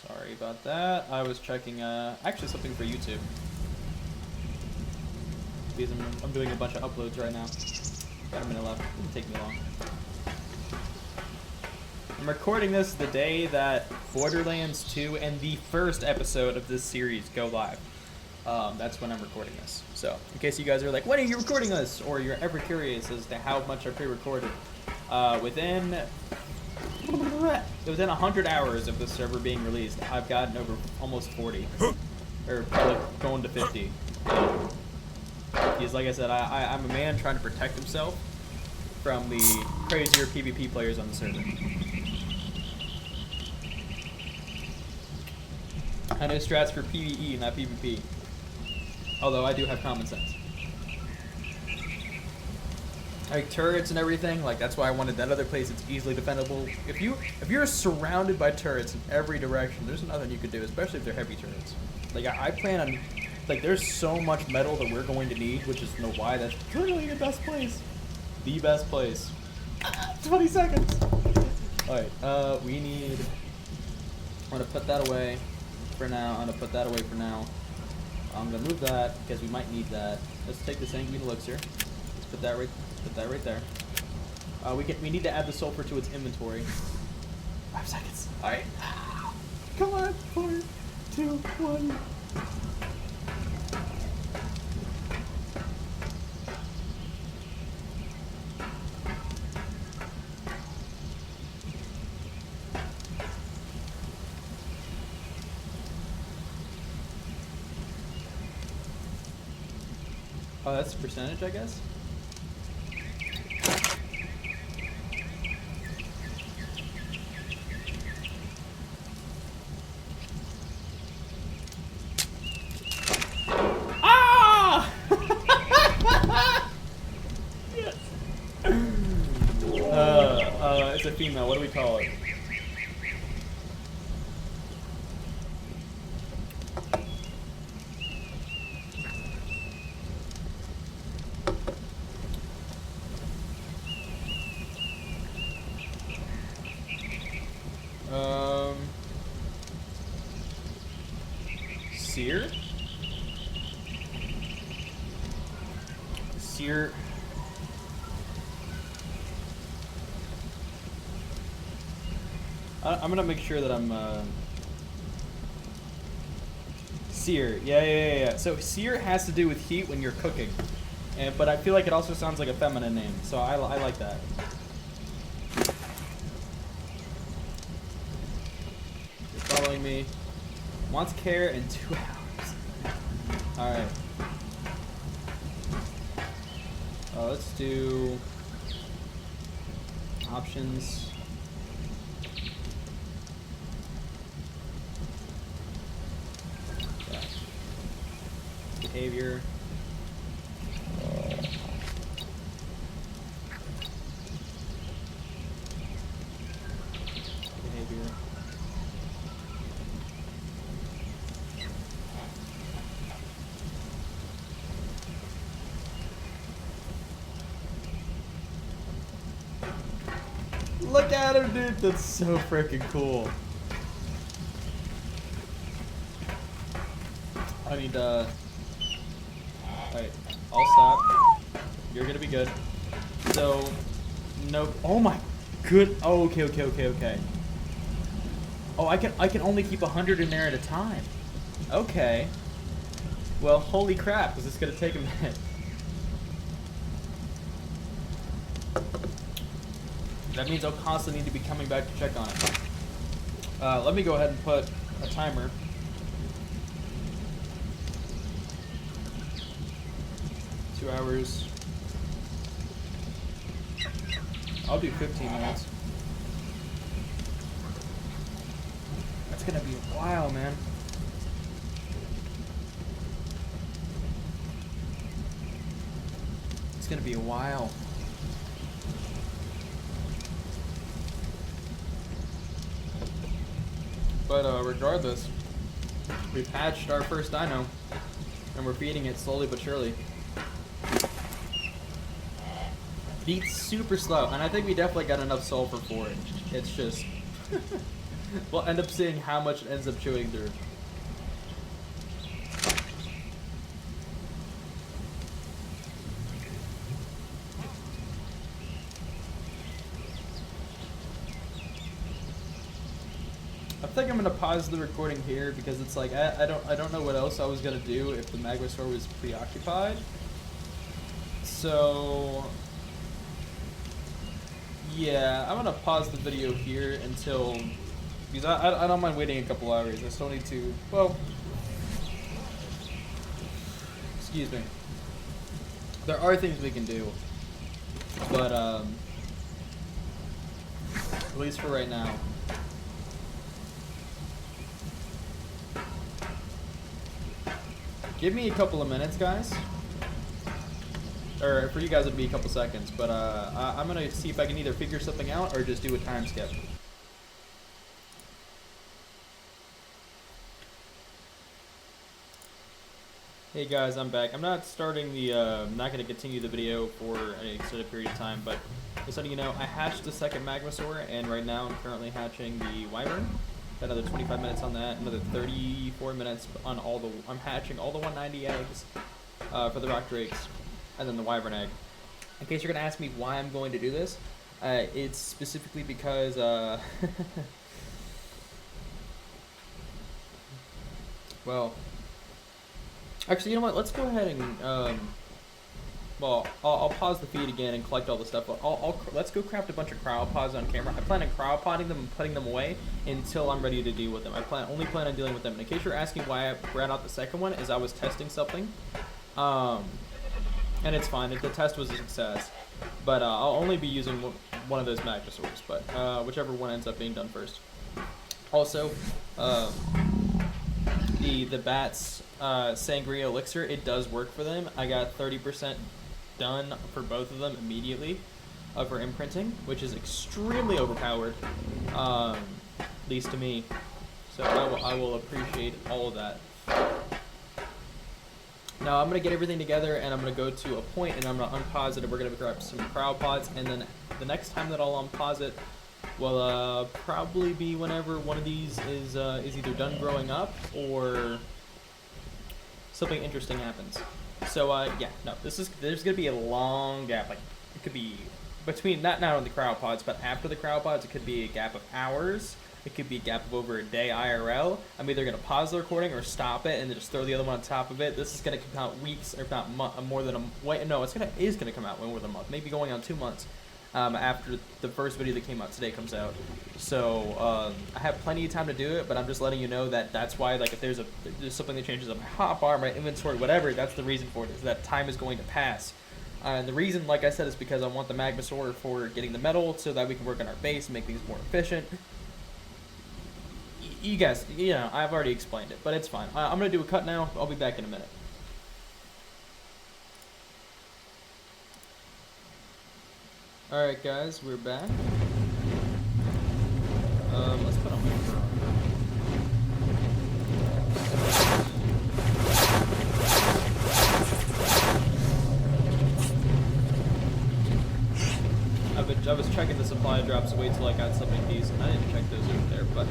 Sorry about that. I was checking, actually something for YouTube. Because I'm doing a bunch of uploads right now. Got a minute left. It didn't take me long. I'm recording this the day that Borderlands 2 and the first episode of this series go live. That's when I'm recording this. So, in case you guys are like, when are you recording this? Or you're ever curious as to how much I pre-recorded. Within 100 hours of the server being released, I've gotten over almost 40. Or probably going to 50. Because like I said, I'm a man trying to protect himself from the crazier PvP players on the server. I know strats for PvE, not PvP. Although I do have common sense. Like turrets and everything, like that's why I wanted that other place that's easily defendable. If you're surrounded by turrets in every direction, there's nothing you could do, especially if they're heavy turrets. Like I plan on, like there's so much metal that we're going to need, which is why that's literally the best place. The best place. 20 seconds. Alright, we need, I'm gonna put that away for now. I'm gonna put that away for now. I'm gonna move that because we might need that. Let's take the sanguine elixir. Put that right there. We need to add the sulfur to its inventory. 5 seconds. All right. Come on. 4, 2, 1. Oh, that's the percentage, I guess. Ah! Yes. It's a female. What do we call it? Seer? Seer. I'm gonna make sure that I'm, Seer. Yeah. So seer has to do with heat when you're cooking. But I feel like it also sounds like a feminine name, so I like that. You're following me. Wants care in 2 hours. Alright. Let's do options. Yeah. Behavior. Behavior. Look at him, dude. That's so freaking cool. I need Alright, I'll stop. You're gonna be good. So, nope. Oh my good. Oh, okay. Oh, I can only keep 100 in there at a time. Okay. Well, holy crap. Is this gonna take a minute? That means I'll constantly need to be coming back to check on it. Let me go ahead and put a timer. Two hours. I'll do 15 minutes. That's gonna be a while, man. It's gonna be a while. But regardless, we've hatched our first dino, and we're feeding it slowly but surely. It eats super slow, and I think we definitely got enough sulfur for it. It's just, we'll end up seeing how much it ends up chewing through. I think I'm gonna pause the recording here because it's like I don't know what else I was gonna do if the Magmasaur was preoccupied. So yeah, I'm gonna pause the video here until, because I don't mind waiting a couple hours. I still need to, well, excuse me. There are things we can do, but at least for right now. Give me a couple of minutes, guys. Or for you guys, it'd be a couple seconds. But I'm gonna see if I can either figure something out or just do a time skip. Hey guys, I'm back. I'm not starting the. I'm not gonna continue the video for an extended period of time, but just letting you know, I hatched the second Magmasaur, and right now I'm currently hatching the Wyvern. Got another 25 minutes on that, another 34 minutes on all the, I'm hatching all the 190 eggs for the rock drakes, and then the wyvern egg. In case you're gonna ask me why I'm going to do this, it's specifically because well, actually, you know what? Let's go ahead and well, I'll pause the feed again and collect all the stuff. Let's go craft a bunch of cryopods on camera. I plan on cryopoding them and putting them away until I'm ready to deal with them. I only plan on dealing with them. And in case you're asking why I ran out the second one, is I was testing something, and it's fine. The test was a success, but I'll only be using one of those magnosaurs, but whichever one ends up being done first. Also, the bats sangria elixir, it does work for them. I got 30% done for both of them immediately for imprinting, which is extremely overpowered, at least to me. So I will appreciate all of that. Now I'm gonna get everything together and I'm gonna go to a point and I'm gonna unpause it and we're gonna grab some cryopods, and then the next time that I'll unpause it will probably be whenever one of these is either done growing up or something interesting happens. So yeah, no, there's gonna be a long gap. Like it could be between not on the cryopods, but after the cryopods, it could be a gap of hours. It could be a gap of over a day IRL. I'm either gonna pause the recording or stop it and then just throw the other one on top of it. This is gonna come out weeks, or if not more than a wait. No, is gonna come out more than a month, maybe going on 2 months. After the first video that came out today comes out. So I have plenty of time to do it, but I'm just letting you know that that's why, like, if there's something that changes on my hotbar, my inventory, whatever, that's the reason for it, is that time is going to pass. And the reason, like I said, is because I want the magnosaur for getting the metal so that we can work on our base and make things more efficient. You guys, you know, I've already explained it, but it's fine. I'm going to do a cut now. I'll be back in a minute. Alright guys, we're back. Let's put on my fur. I was checking the supply drops, wait till I got something decent. I didn't check those over there, but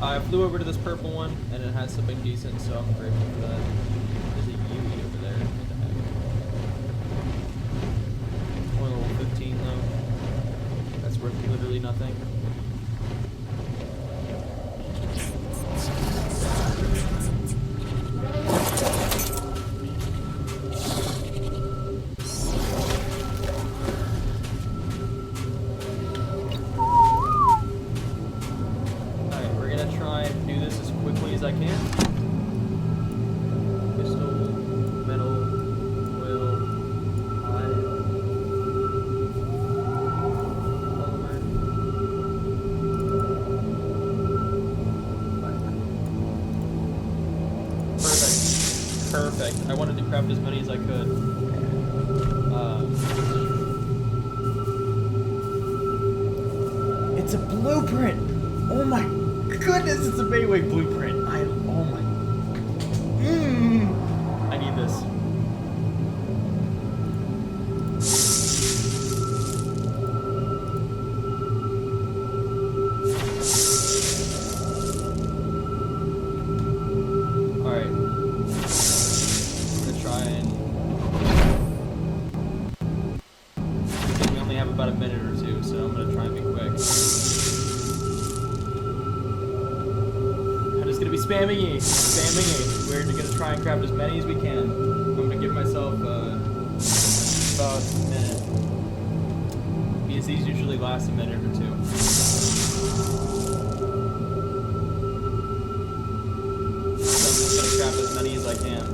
I flew over to this purple one and it has something decent, so I'm grateful for that. There's a Yui over there. What the heck? Only level 15 though. That's worth literally nothing. Alright, we're gonna try and do this as quickly as I can. Crystal, metal, oil, iron. Perfect. I wanted to craft as many as I could. It's a blueprint! Oh my goodness, it's a Bayway blueprint! Oh my... I need this. About a minute or two, so I'm gonna try and be quick. I'm just gonna be spamming E. We're gonna try and craft as many as we can. I'm gonna give myself about a minute. Because these usually last a minute or two. So I'm just gonna craft as many as I can.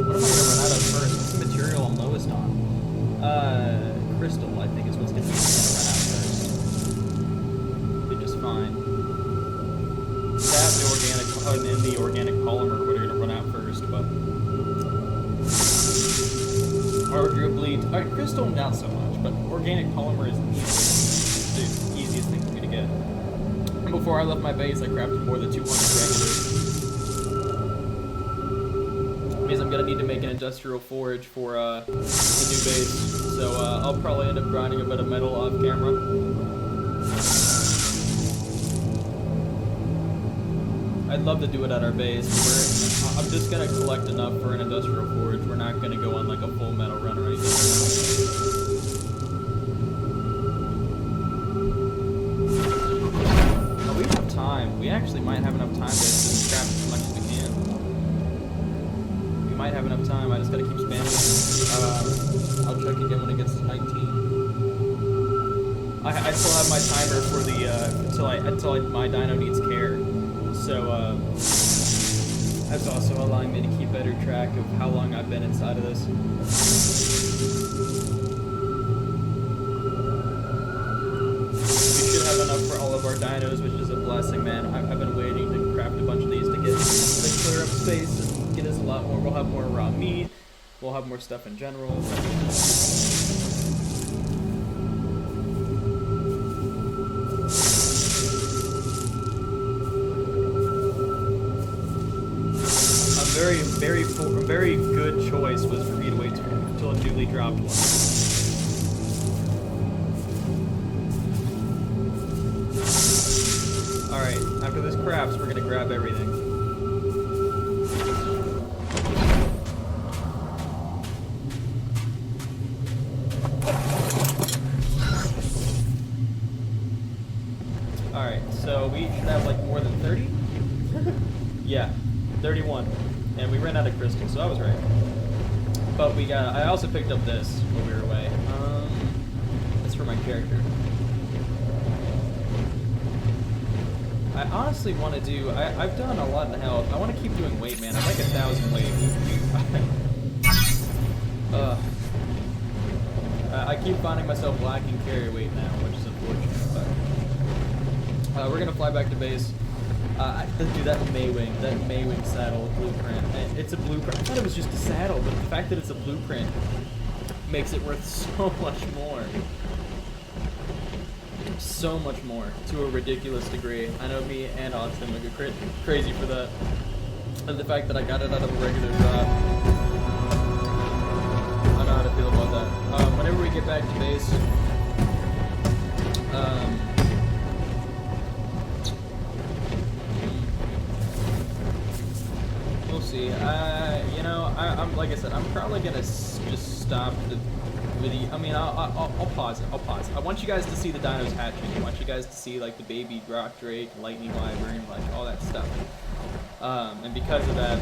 What am I gonna run out of first? What's the material I'm lowest on? Crystal, I think, is what's going to run out first. Be just fine. That and the organic polymer are going to run out first, but arguably, crystal not so much, but organic polymer is the easiest thing for me to get. And before I left my base, I crafted more than 200 regulars. Means I'm gonna need to make an industrial forge for the new base, so I'll probably end up grinding a bit of metal off camera. I'd love to do it at our base. I'm just gonna collect enough for an industrial forge. We're not gonna go on like a full metal run or anything. Oh, we have time. We actually might have enough time to just scrap as much as we can. We might have enough time. I just gotta keep spamming. I'll check again when it gets to 19. I still have my timer for the until my dino needs care. So that's also allowing me to keep better track of how long I've been inside of this. We should have enough for all of our dinos, which is a blessing, man. I've been waiting to craft a bunch of these to get to clear up space and get us a lot more. We'll have more raw meat. We'll have more stuff in general. Very good choice was for me to wait until a newly dropped one. Alright, after this crafts, we're gonna grab everything. Alright, so we should have like more than 30? Yeah, 31. And we ran out of crystals, so I was right. But we got. I also picked up this while we were away. It's for my character. I honestly want to do. I've done a lot in health. I want to keep doing weight, man. I'm like 1,000 weight. I keep finding myself lacking carry weight now, which is unfortunate. But we're gonna fly back to base. Dude, that Maywing saddle blueprint. It's a blueprint. I thought it was just a saddle, but the fact that it's a blueprint makes it worth so much more. So much more, to a ridiculous degree. I know me and Austin would go crazy for that. And the fact that I got it out of a regular drop. I don't know how to feel about that. Whenever we get back to base, we'll see. I'm like I said, I'm probably gonna just stop the video. I mean, I'll pause it. I want you guys to see the dinos hatching. I want you guys to see like the baby rock drake, lightning wyvern, like all that stuff. And because of that,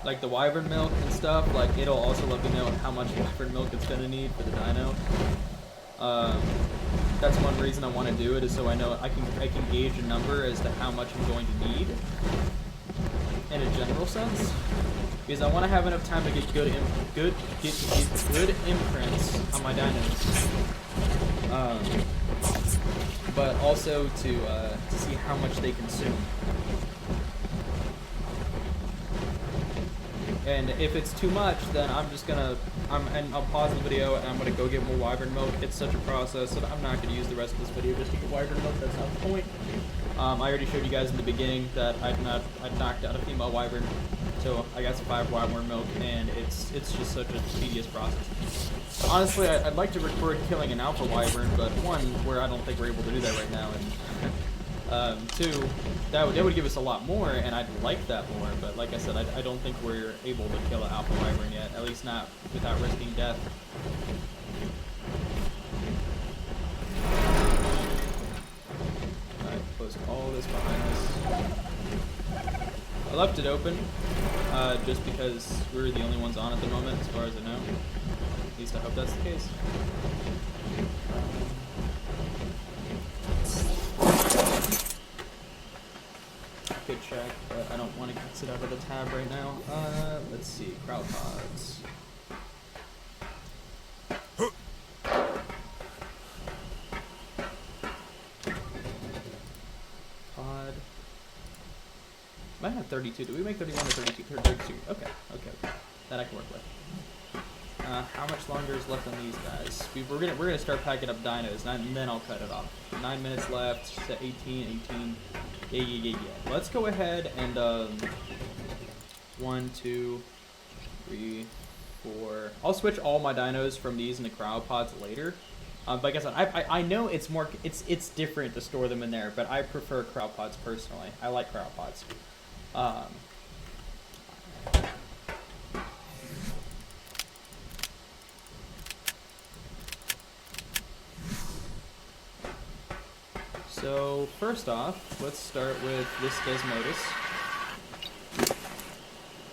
like the wyvern milk and stuff, like it'll also let me know how much wyvern milk it's gonna need for the dino. That's one reason I want to do it, is so I know I can gauge a number as to how much I'm going to need in a general sense, because I want to have enough time to get good imprints on my dinos, but also to see how much they consume. And if it's too much, then I'm just gonna, I'll pause the video and I'm gonna go get more wyvern milk. It's such a process that I'm not gonna use the rest of this video just to get wyvern milk. That's not the point. I already showed you guys in the beginning that I'd knocked out a female wyvern, so I got some 5 wyvern milk, and it's just such a tedious process. Honestly, I'd like to record killing an alpha wyvern, but one, where I don't think we're able to do that right now, and 2, that would give us a lot more, and I'd like that more. But like I said, I don't think we're able to kill an alpha wyvern yet, at least not without risking death. Close all this behind us. I left it open just because we're the only ones on at the moment, as far as I know. At least I hope that's the case. Good check, but I don't want to exit out of the tab right now. Let's see, crowd pods. I have 32. Do we make 31 or 32? 32. Okay. That I can work with. How much longer is left on these guys? We're gonna start packing up dinos, and then I'll cut it off. 9 minutes left. 18. Yeah. Let's go ahead and 1, 2, 3, 4. I'll switch all my dinos from these into cryo pods later. But like I said, I know it's more it's different to store them in there, but I prefer crowd pods personally. I like crowd pods. So first off, let's start with this Desmodus.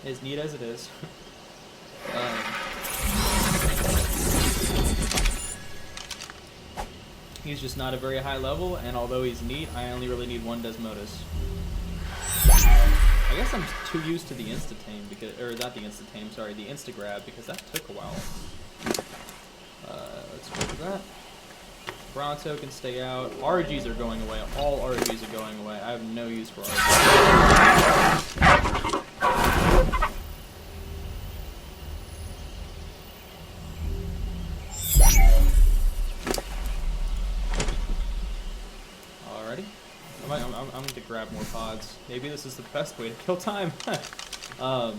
As neat as it is. He's just not a very high level, and although he's neat, I only really need one Desmodus. I guess I'm too used to the Insta-tame, because, or not the Insta-tame, sorry, the Insta-grab, because that took a while. Let's go for that. Bronto can stay out. RGs are going away. All RGs are going away. I have no use for RGs. I'm going to grab more pods. Maybe this is the best way to kill time. Until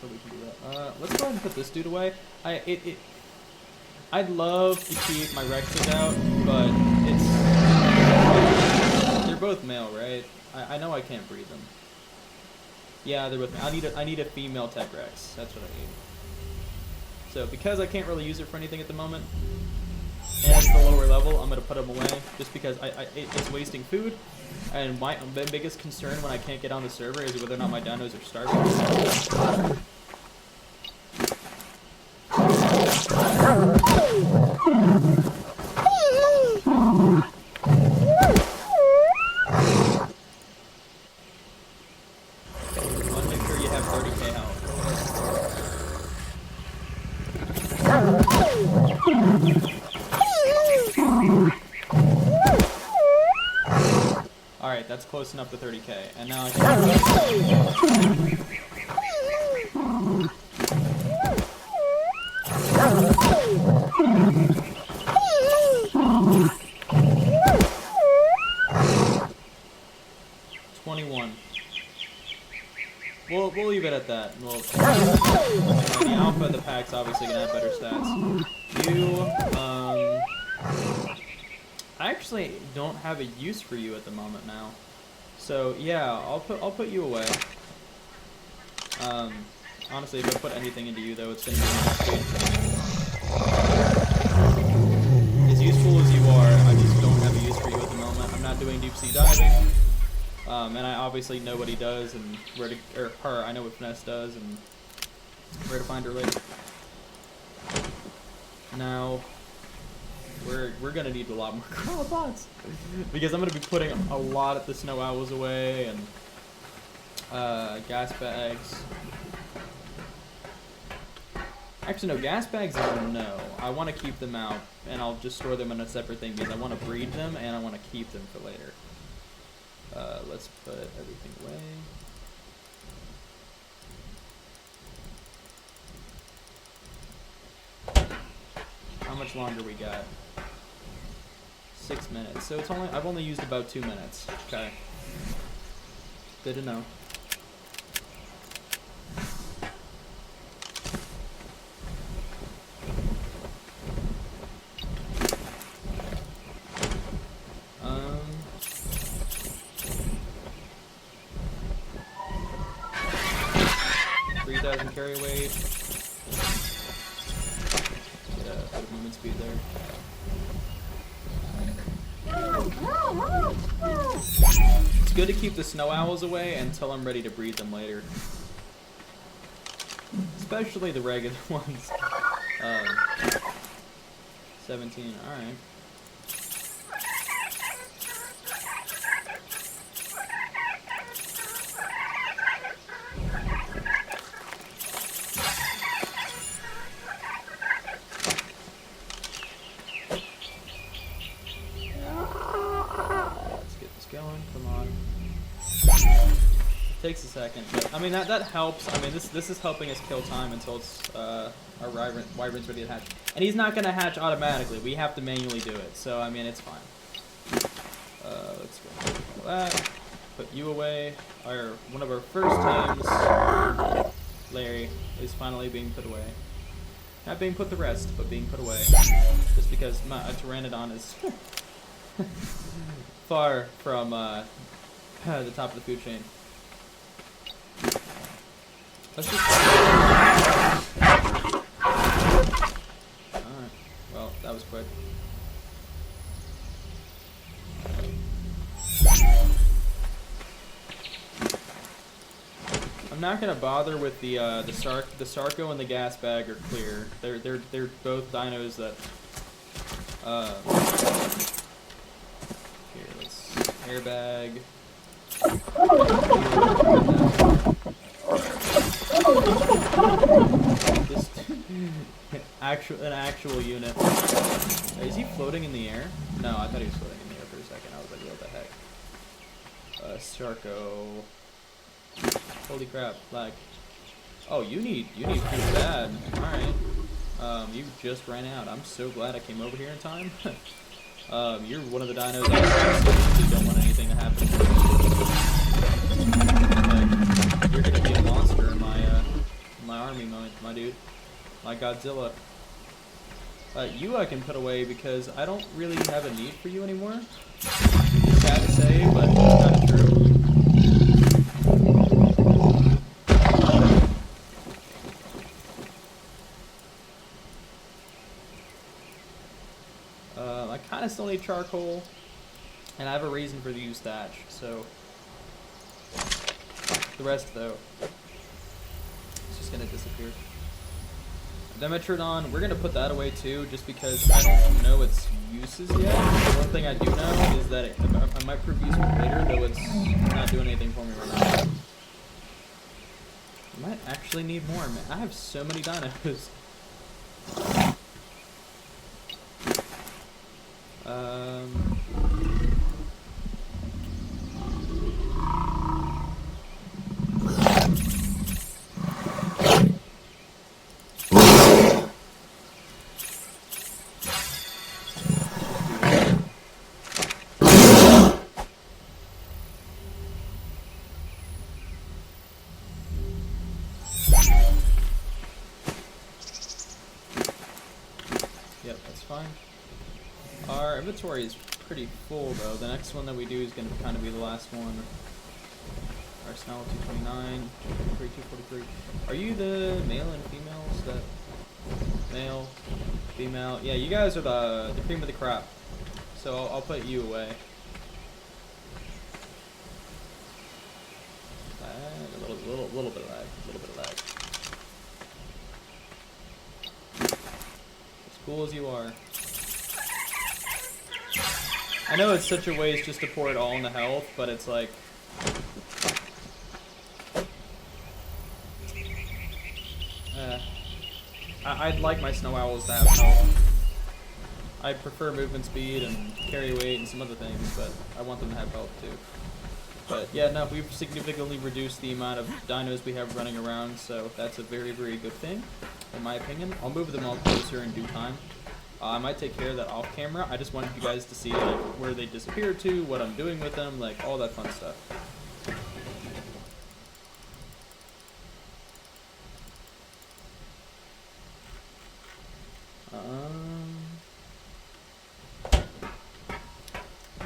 we can do that. Let's go ahead and put this dude away. I'd love to keep my Rexes out, but they're both male, right? I know I can't breed them. Yeah, they're both male. I need a female Tech Rex. That's what I need. So because I can't really use it for anything at the moment, and it's the lower level, I'm going to put them away just because it's wasting food. And my biggest concern when I can't get on the server is whether or not my dinos are starving. I want to make sure you have 30k health. Alright, that's close enough to 30k. And now I can... 21. We'll leave it at that. The alpha of the pack's obviously gonna have better stats. I actually don't have a use for you at the moment now. So yeah, I'll put you away. Honestly, if I put anything into you though, it's gonna be as useful as you are. I just don't have a use for you at the moment. I'm not doing deep sea diving. And I obviously know what he does and where to, or her, I know what Finesse does and where to find her later. Now, we're gonna need a lot more crawlbots because I'm gonna be putting a lot of the snow owls away and gas bags. Actually, no, gas bags is a no. I want to keep them out, and I'll just store them in a separate thing because I want to breed them and I want to keep them for later. Let's put everything away. How much longer we got? 6 minutes. So it's I've only used about 2 minutes. Okay. Good to know. Carry weight. Get a bit of movement speed there. It's good to keep the snow owls away until I'm ready to breed them later. Especially the regular ones. 17, alright. Takes a second, but I mean that helps. I mean this is helping us kill time until it's our wyvern's ready to hatch, and he's not gonna hatch automatically. We have to manually do it, so I mean it's fine. Let's go for that. Put you away. One of our first teams, Larry, is finally being put away. Not being put to rest, but being put away. Just because my Pteranodon is far from the top of the food chain. Let's just... Alright, well, that was quick. I'm not gonna bother with the Sarco and the gas bag are clear. They're both dinos that here, let's airbag. Just an actual unit. Is he floating in the air? No, I thought he was floating in the air for a second. I was like, what the heck? Sarco. Holy crap, lag. Oh, you need food bad. Alright. You just ran out. I'm so glad I came over here in time. You're one of the dinos I absolutely don't want anything to happen to. Like, you're gonna be a monster in my army, my dude. My Godzilla. You I can put away because I don't really have a need for you anymore. Sad to say, but it's kind of true. I kind of still need charcoal, and I have a reason for the use thatch, so the rest though, it's just gonna disappear. Dimetrodon, we're gonna put that away too, just because I don't know its uses yet. One thing I do know is that I might prove useful later, though it's not doing anything for me right now. I might actually need more, man. I have so many dinos. Yep, that's fine. Our inventory is pretty full though. The next one that we do is going to kind of be the last one. Arsenal 229, 243. Are you the male and females? That male, female? Yeah, you guys are the cream of the crop. So I'll put you away. Lag, a little bit of lag, a little bit of lag. As cool as you are. I know it's such a waste just to pour it all into health, but it's like... I'd like my snow owls to have health. I'd prefer movement speed and carry weight and some other things, but I want them to have health too. But yeah, no, we've significantly reduced the amount of dinos we have running around, so that's a very, very good thing, in my opinion. I'll move them all closer in due time. I might take care of that off camera. I just wanted you guys to see like where they disappear to, what I'm doing with them, like all that fun stuff.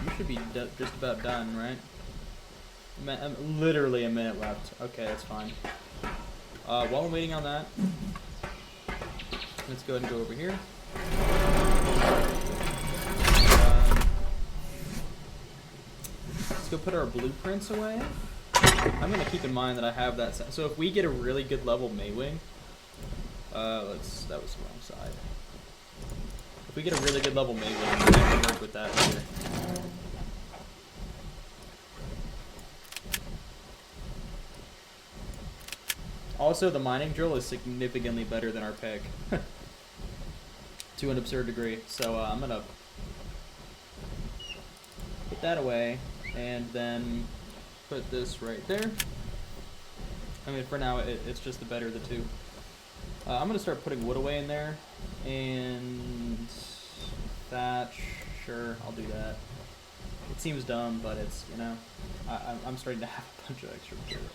You should be just about done, right? Literally a minute left. Okay, that's fine. While I'm waiting on that, let's go ahead and go over here. Let's go put our blueprints away. I'm gonna keep in mind that I have that. So if we get a really good level Maywing, that was the wrong side. If we get a really good level Maywing, we can work with that later. Also, the mining drill is significantly better than our pick. To an absurd degree. So I'm gonna put that away and then put this right there. I mean, for now, it's just the better of the two. I'm gonna start putting wood away in there, and thatch. Sure, I'll do that. It seems dumb, but it's, you know, I'm starting to have a bunch of extra materials.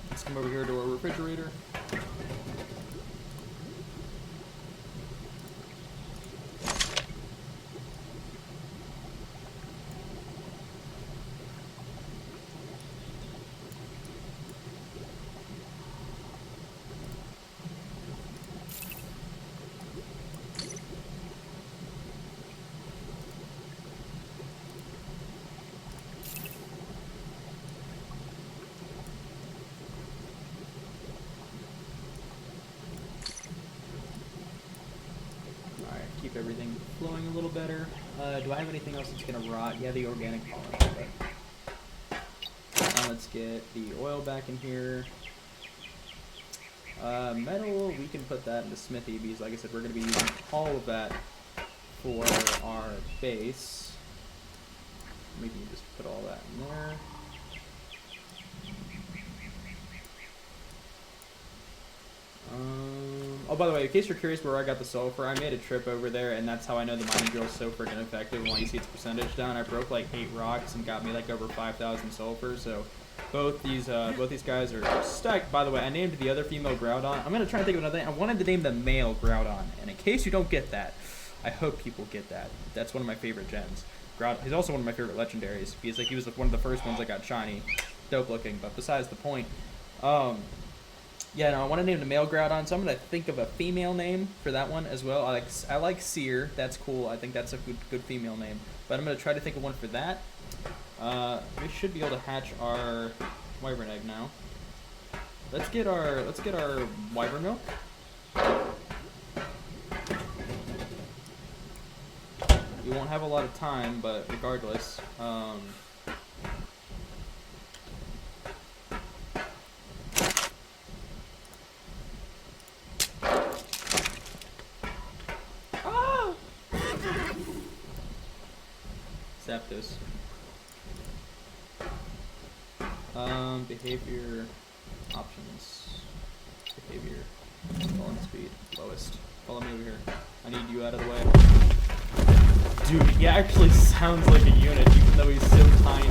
Let's come over here to our refrigerator. going a little better. Do I have anything else that's gonna rot? Yeah, the organic polymer. Let's get the oil back in here. Metal, we can put that into smithy because, like I said, we're gonna be using all of that for our base. We can just put all that in there. Oh, by the way, in case you're curious where I got the sulfur, I made a trip over there, and that's how I know the mining drill is so freaking effective. When you see its percentage down, I broke like 8 rocks and got me like over 5,000 sulfur. So both these guys are stacked. By the way, I named the other female Groudon. I'm gonna try and think of another name. I wanted to name the male Groudon, and in case you don't get that, I hope people get that. That's one of my favorite gens. Groudon. He's also one of my favorite legendaries because like he was one of the first ones I got shiny, dope looking. But besides the point. Yeah, no, I want to name the male Groudon, so I'm gonna think of a female name for that one as well. I like Seer. That's cool. I think that's a good female name. But I'm gonna try to think of one for that. We should be able to hatch our wyvern egg now. Let's get our wyvern milk. We won't have a lot of time, but regardless, Zapdos. Behavior options. Behavior. Falling speed. Lowest. Follow me over here. I need you out of the way. Dude, he actually sounds like a unit, even though he's so tiny.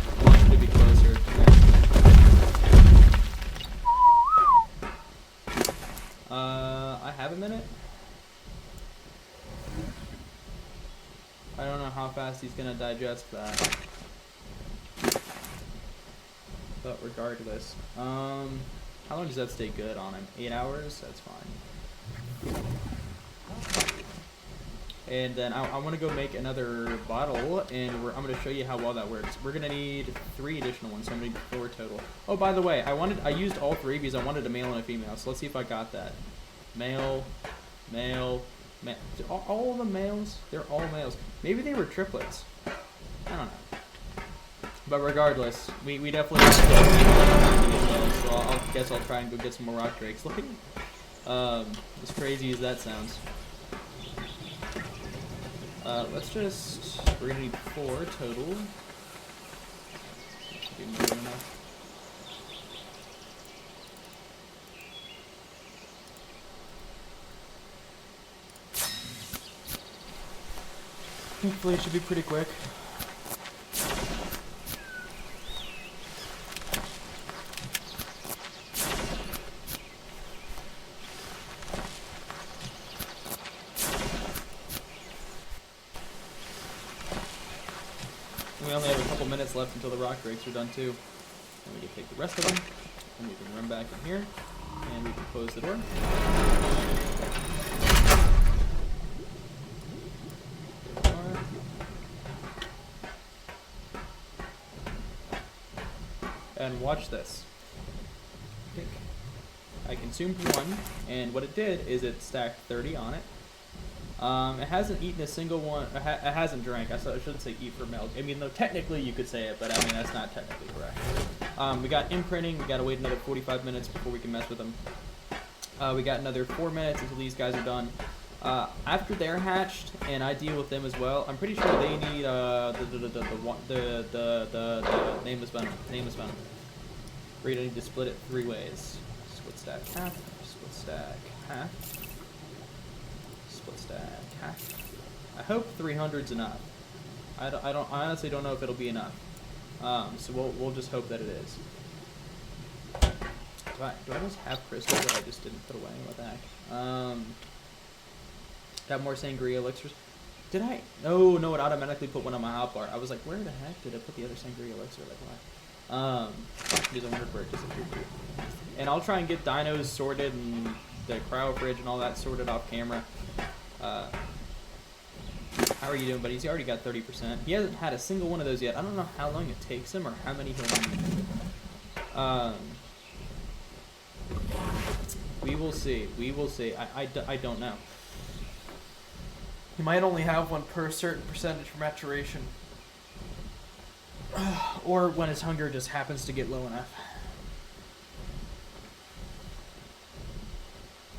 I want him to be closer. I have a minute. I don't know how fast he's gonna digest that. But regardless, how long does that stay good on him? 8 hours? That's fine. And then I want to go make another bottle, and I'm going to show you how well that works. We're going to need 3 additional ones, so I'm going to need 4 total. Oh, by the way, I used all 3 because I wanted a male and a female, so let's see if I got that. Male, male, male. All of the males? They're all males. Maybe they were triplets. I don't know. But regardless, we definitely have to get those, so I guess I'll try and go get some more rock drakes. Look at as crazy as that sounds. We're gonna need 4 total. That should be more than enough. Hopefully it should be pretty quick. We only have a couple minutes left until the rock drakes are done too. And we can take the rest of them, and we can run back in here, and we can close the door. And watch this. I consumed 1, and what it did is it stacked 30 on it. It hasn't eaten a single one. It hasn't drank. I shouldn't say eat for milk. I mean, though technically you could say it, but I mean that's not technically correct. We got imprinting. We gotta wait another 45 minutes before we can mess with them. We got another 4 minutes until these guys are done. After they're hatched and I deal with them as well, I'm pretty sure they need the nameless venom. Nameless venom. We're gonna need to split it 3 ways. Split stack half. Split stack half. Split stack half. I hope 300's enough. I honestly don't know if it'll be enough. So we'll just hope that it is. Do I just have crystals that I just didn't put away? What the heck? Got more sangria elixirs. Did I? No, it automatically put one on my hotbar. I was like, where the heck did I put the other sangria elixir? Like, why? Because I wondered where it disappeared to. And I'll try and get dinos sorted and the cryo fridge and all that sorted off camera. How are you doing, buddy? He's already got 30%. He hasn't had a single one of those yet. I don't know how long it takes him or how many he'll need. We We will see. We will see. I don't know. You might only have one per certain percentage for maturation. Or when his hunger just happens to get low enough.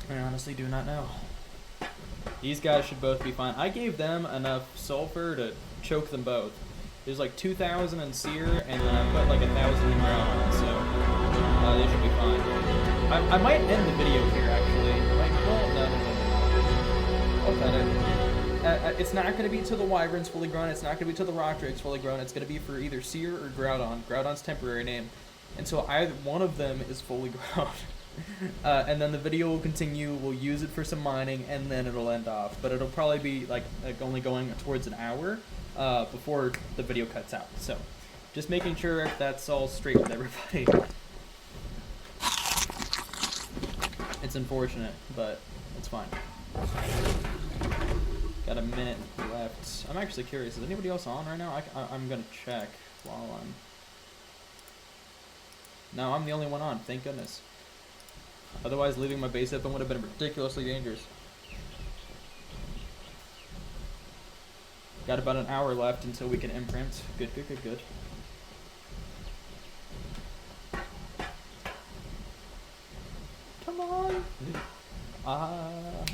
I honestly do not know. These guys should both be fine. I gave them enough sulfur to choke them both. There's like 2,000 in sear, and then I put like 1,000 in ground, so they should be fine. I might end the video here, actually. Like, well, no. I'll cut it. It's not going to be till the Wyvern's fully grown. It's not going to be till the Rock Drake's fully grown. It's going to be for either Seer or Groudon. Groudon's temporary name. Until either one of them is fully grown. And then the video will continue. We'll use it for some mining, and then it'll end off. But it'll probably be like only going towards an hour before the video cuts out. So just making sure that's all straight with everybody. It's unfortunate, but it's fine. Got a minute left. I'm actually curious. Is anybody else on right now? I'm gonna check while I'm. No, I'm the only one on. Thank goodness. Otherwise, leaving my base open would have been ridiculously dangerous. Got about an hour left until we can imprint. Good, good, good, good. Come on! Come on.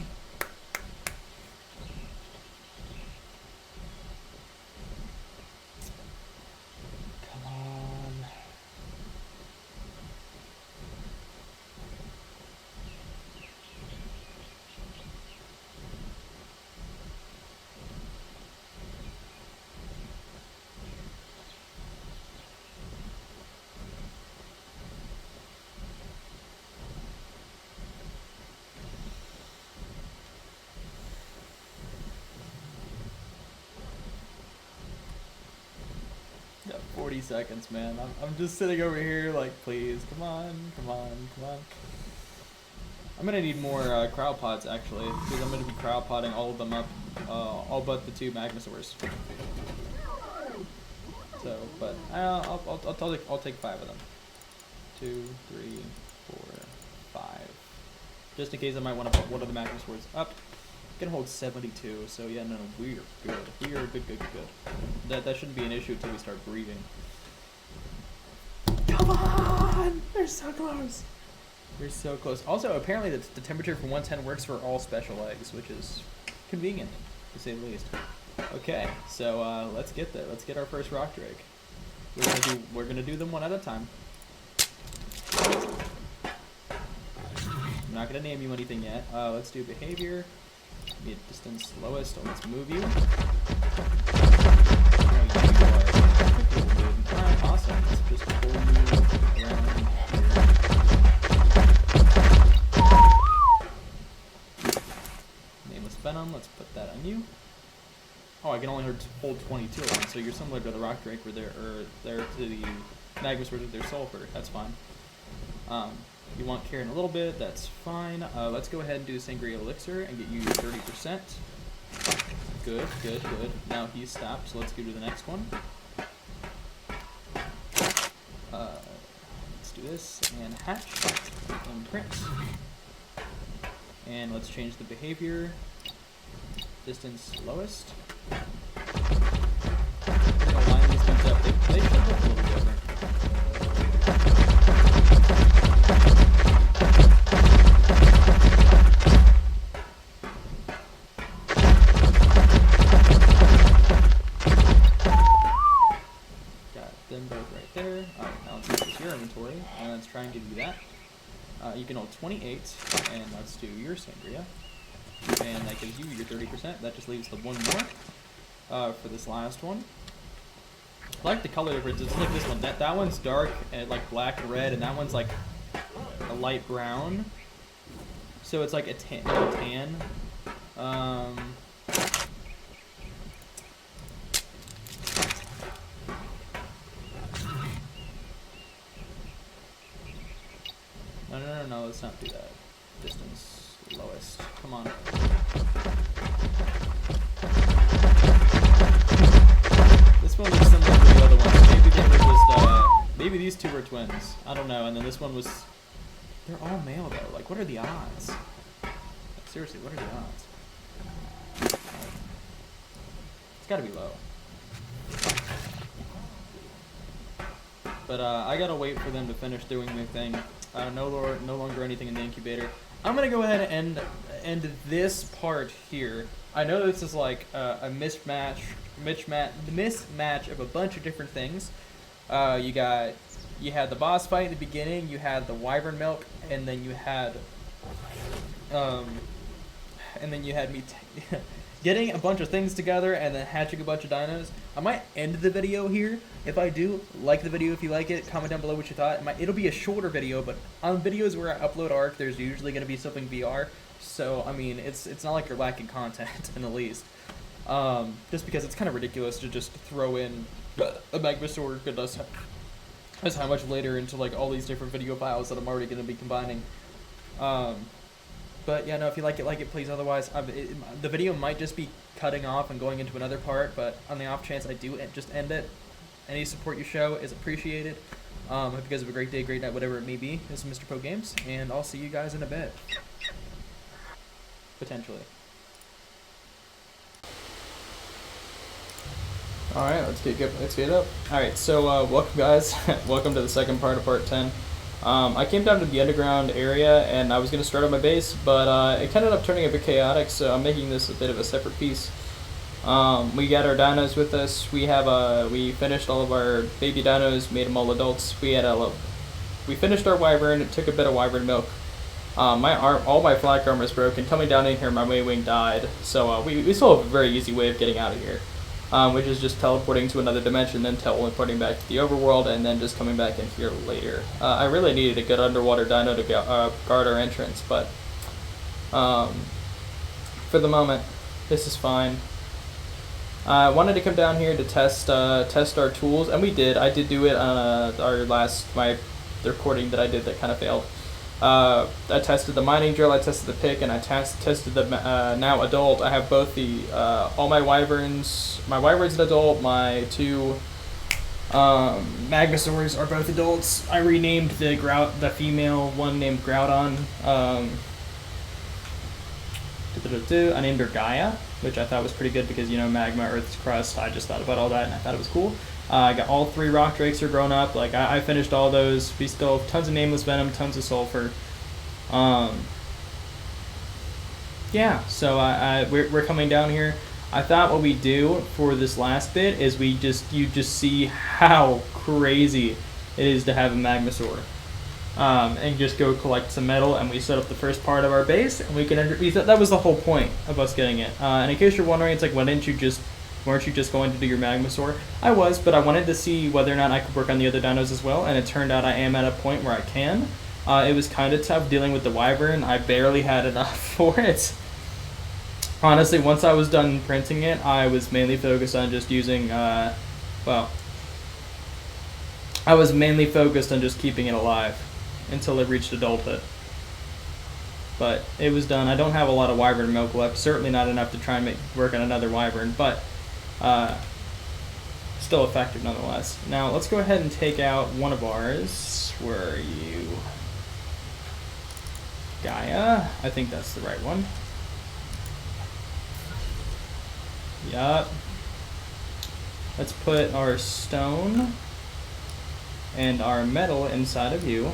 Got 40 seconds, man. I'm just sitting over here like, please, come on, come on, come on. I'm gonna need more crowd pods actually, because I'm gonna be crowd potting all of them up, all but the 2 Magnusaurs. So, but I'll take 5 of them. 2, 3, 4, 5. Just in case I might want to put one of the Magnusaurs up. Can hold 72, so yeah, no, we're good. We are good, good, good. That shouldn't be an issue until we start breeding. Come on! They're so close. We're so close. Also, apparently the temperature for 110 works for all special eggs, which is convenient, to say the least. Okay, so let's get there. Let's get our first Rock Drake. We're gonna do them one at a time. I'm not gonna name you anything yet. Let's do behavior. Be distance lowest. Oh, let's move you. Alright, awesome. Let's just pull you around here. Nameless Venom. Let's put that on you. Oh, I can only hold 22 of them, so you're similar to the Rock Drake, where they're to the Magmas with their sulfur. That's fine. You want Karen a little bit, that's fine. Let's go ahead and do Sangria Elixir and get you 30%. Good, good, good. Now he's stopped, so let's go to the next one. Let's do this, and hatch, and print. And let's change the behavior. Distance lowest. I'm gonna line these ones up. They should look a little different. Them both right there. Alright, now let's use your inventory, and let's try and give you that. You can hold 28, and let's do your Sangria. And that gives you your 30%. That just leaves the one more for this last one. I like the color difference. It's like this one. That one's dark and like black and red, and that one's like a light brown. So it's like a tan. No, let's not do that. Distance lowest. Come on. This one looks similar to the other ones. Maybe they were just, maybe these two were twins. I don't know. And then this one was They're all male though. Like, what are the odds? Like, seriously, what are the odds? It's gotta be low. But I gotta wait for them to finish doing their thing. No longer anything in the incubator. I'm gonna go ahead and end this part here. I know this is like a mismatch of a bunch of different things. You had the boss fight at the beginning. You had the wyvern milk, and then you had me getting a bunch of things together and then hatching a bunch of dinos. I might end the video here. If I do, like the video if you like it, comment down below what you thought. It'll be a shorter video, but on videos where I upload ARC, there's usually going to be something VR. So, I mean, it's not like you're lacking content in the least. Just because it's kind of ridiculous to just throw in a Magmasaur as how much later into like all these different video files that I'm already going to be combining. But yeah, no, if you like it, please. Otherwise, the video might just be cutting off and going into another part, but on the off chance I do just end it, any support you show is appreciated. Hope you guys have a great day, great night, whatever it may be. This is Mr. Poe Games, and I'll see you guys in a bit. Potentially. Alright, let's get up. Alright, so welcome guys. Welcome to the second part of part 10. I came down to the underground area and I was going to start on my base, but it ended up turning a bit chaotic, so I'm making this a bit of a separate piece. We got our dinos with us. We finished all of our baby dinos, made them all adults. We finished our wyvern. It took a bit of wyvern milk. All my flak armor is broken. Coming down in here, my main wing died, so we still have a very easy way of getting out of here. Which is just teleporting to another dimension, then teleporting back to the overworld, and then just coming back in here later. I really needed a good underwater dino to guard our entrance, but for the moment, this is fine. I wanted to come down here to test our tools, and we did. I did do it on the recording that I did that kind of failed. I tested the mining drill, I tested the pick, and I tested the now adult. I have both all my wyverns. My wyvern's an adult. My two Magmasaurs are both adults. I renamed the female one named Groudon. I named her Gaia, which I thought was pretty good because, you know, magma, Earth's crust. I just thought about all that and I thought it was cool. I got all 3 rock drakes are grown up. Like I finished all those. We still have tons of nameless venom, tons of sulfur. Yeah, so we're coming down here. I thought what we do for this last bit is you just see how crazy it is to have a Magmasaur. And just go collect some metal, and we set up the first part of our base, and we can that was the whole point of us getting it. And in case you're wondering, it's like, why weren't you just going to do your Magmasaur? I was, but I wanted to see whether or not I could work on the other dinos as well, and it turned out I am at a point where I can. It was kind of tough dealing with the wyvern. I barely had enough for it. Honestly, once I was done printing it, I was mainly focused on just using, I was mainly focused on just keeping it alive until it reached adulthood. But it was done. I don't have a lot of wyvern milk left, certainly not enough to try and work on another wyvern, but still effective nonetheless. Now, let's go ahead and take out one of ours. Where are you? Gaia. I think that's the right one. Yup. Let's put our stone and our metal inside of you.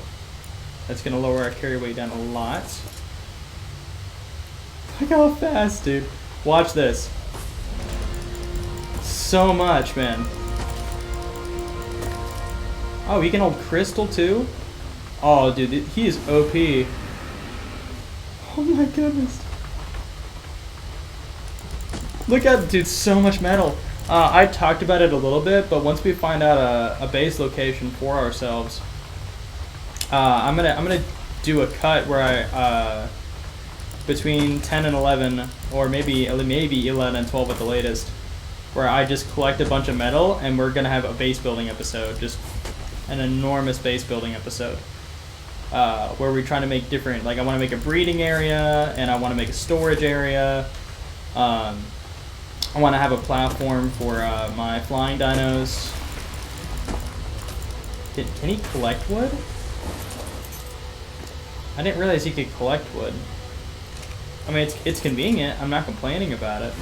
That's going to lower our carry weight down a lot. Look how fast, dude. Watch this. So much, man. Oh, he can hold crystal too? Oh, dude, he is OP. Oh my goodness. Look at, dude, so much metal. I talked about it a little bit, but once we find out a base location for ourselves, I'm gonna do a cut where I between 10 and 11, or maybe 11 and 12 at the latest, where I just collect a bunch of metal, and we're gonna have a base building episode, just an enormous base building episode, where we're trying to make different, like I want to make a breeding area, and I want to make a storage area. I want to have a platform for my flying dinos. Can he collect wood? I didn't realize you could collect wood. I mean, it's convenient. I'm not complaining about it.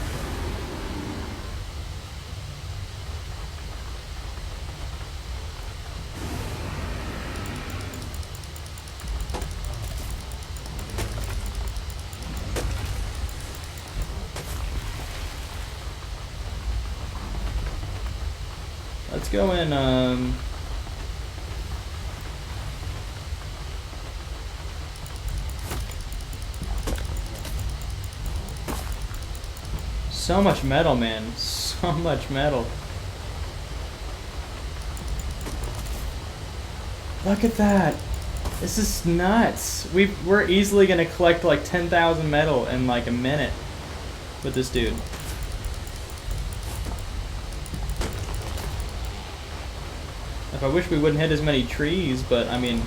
Let's go in, so much metal, man. So much metal. Look at that. This is nuts. We're easily gonna collect like 10,000 metal in like a minute with this dude. If I wish we wouldn't hit as many trees, but I mean,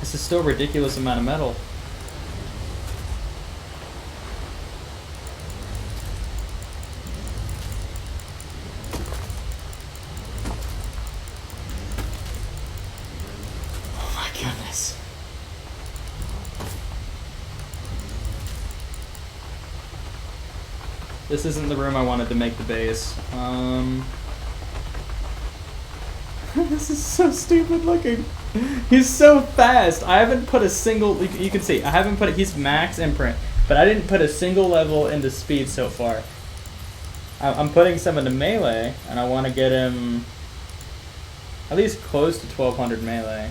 this is still a ridiculous amount of metal. Oh my goodness. This isn't the room I wanted to make the base. This is so stupid looking. He's so fast. I haven't put a single, you can see, I haven't put, he's max imprint, but I didn't put a single level into speed so far. I'm putting some into melee, and I want to get him at least close to 1200 melee.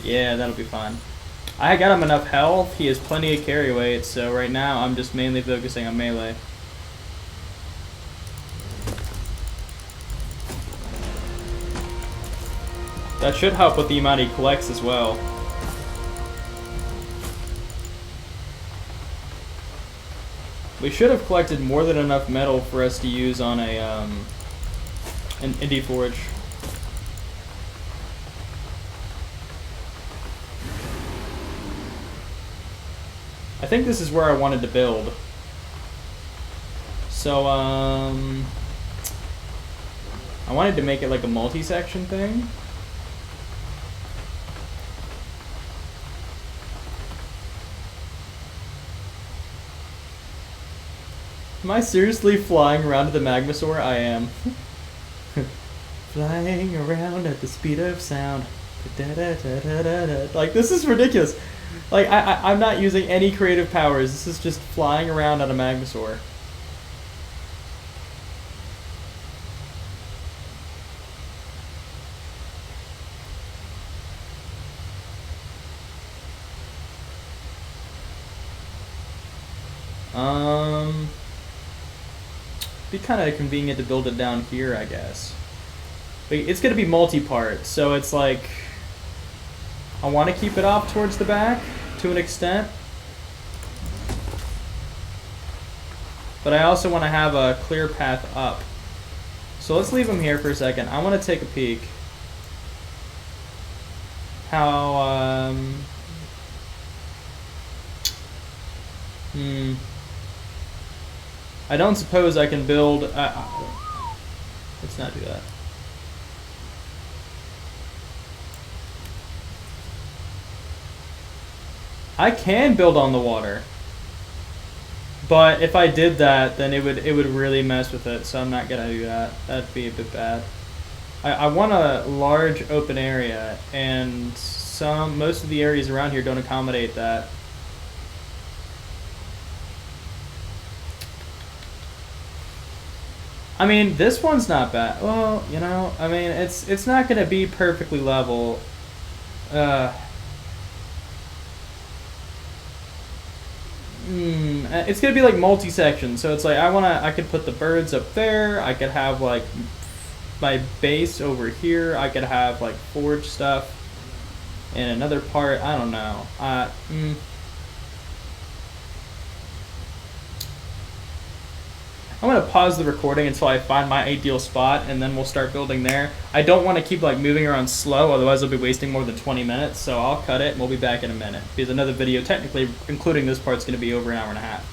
Yeah, that'll be fine. I got him enough health. He has plenty of carry weight, so right now I'm just mainly focusing on melee. That should help with the amount he collects as well. We should have collected more than enough metal for us to use on a an indie forge. I think this is where I wanted to build. So I wanted to make it like a multi-section thing. Am I seriously flying around to the Magmasaur? I am. Flying around at the speed of sound. Like, this is ridiculous. Like, I'm not using any creative powers. This is just flying around on a Magmasaur. Be kind of convenient to build it down here, I guess. But it's going to be multi-part, so it's like I want to keep it off towards the back to an extent, but I also want to have a clear path up. So let's leave them here for a second. I want to take a peek how I don't suppose I can build... let's not do that. I can build on the water, but if I did that, then it would really mess with it. So I'm not gonna do that. That'd be a bit bad. I want a large open area, and most of the areas around here don't accommodate that. I mean, this one's not bad. Well, you know, I mean, it's not gonna be perfectly level. It's gonna be like multi-section, so it's like I could put the birds up there. I could have like my base over here. I could have like forge stuff in another part. I don't know. I'm going to pause the recording until I find my ideal spot, and then we'll start building there. I don't want to keep like moving around slow, otherwise I'll be wasting more than 20 minutes, so I'll cut it and we'll be back in a minute. Because another video, technically, including this part, is going to be over an hour and a half.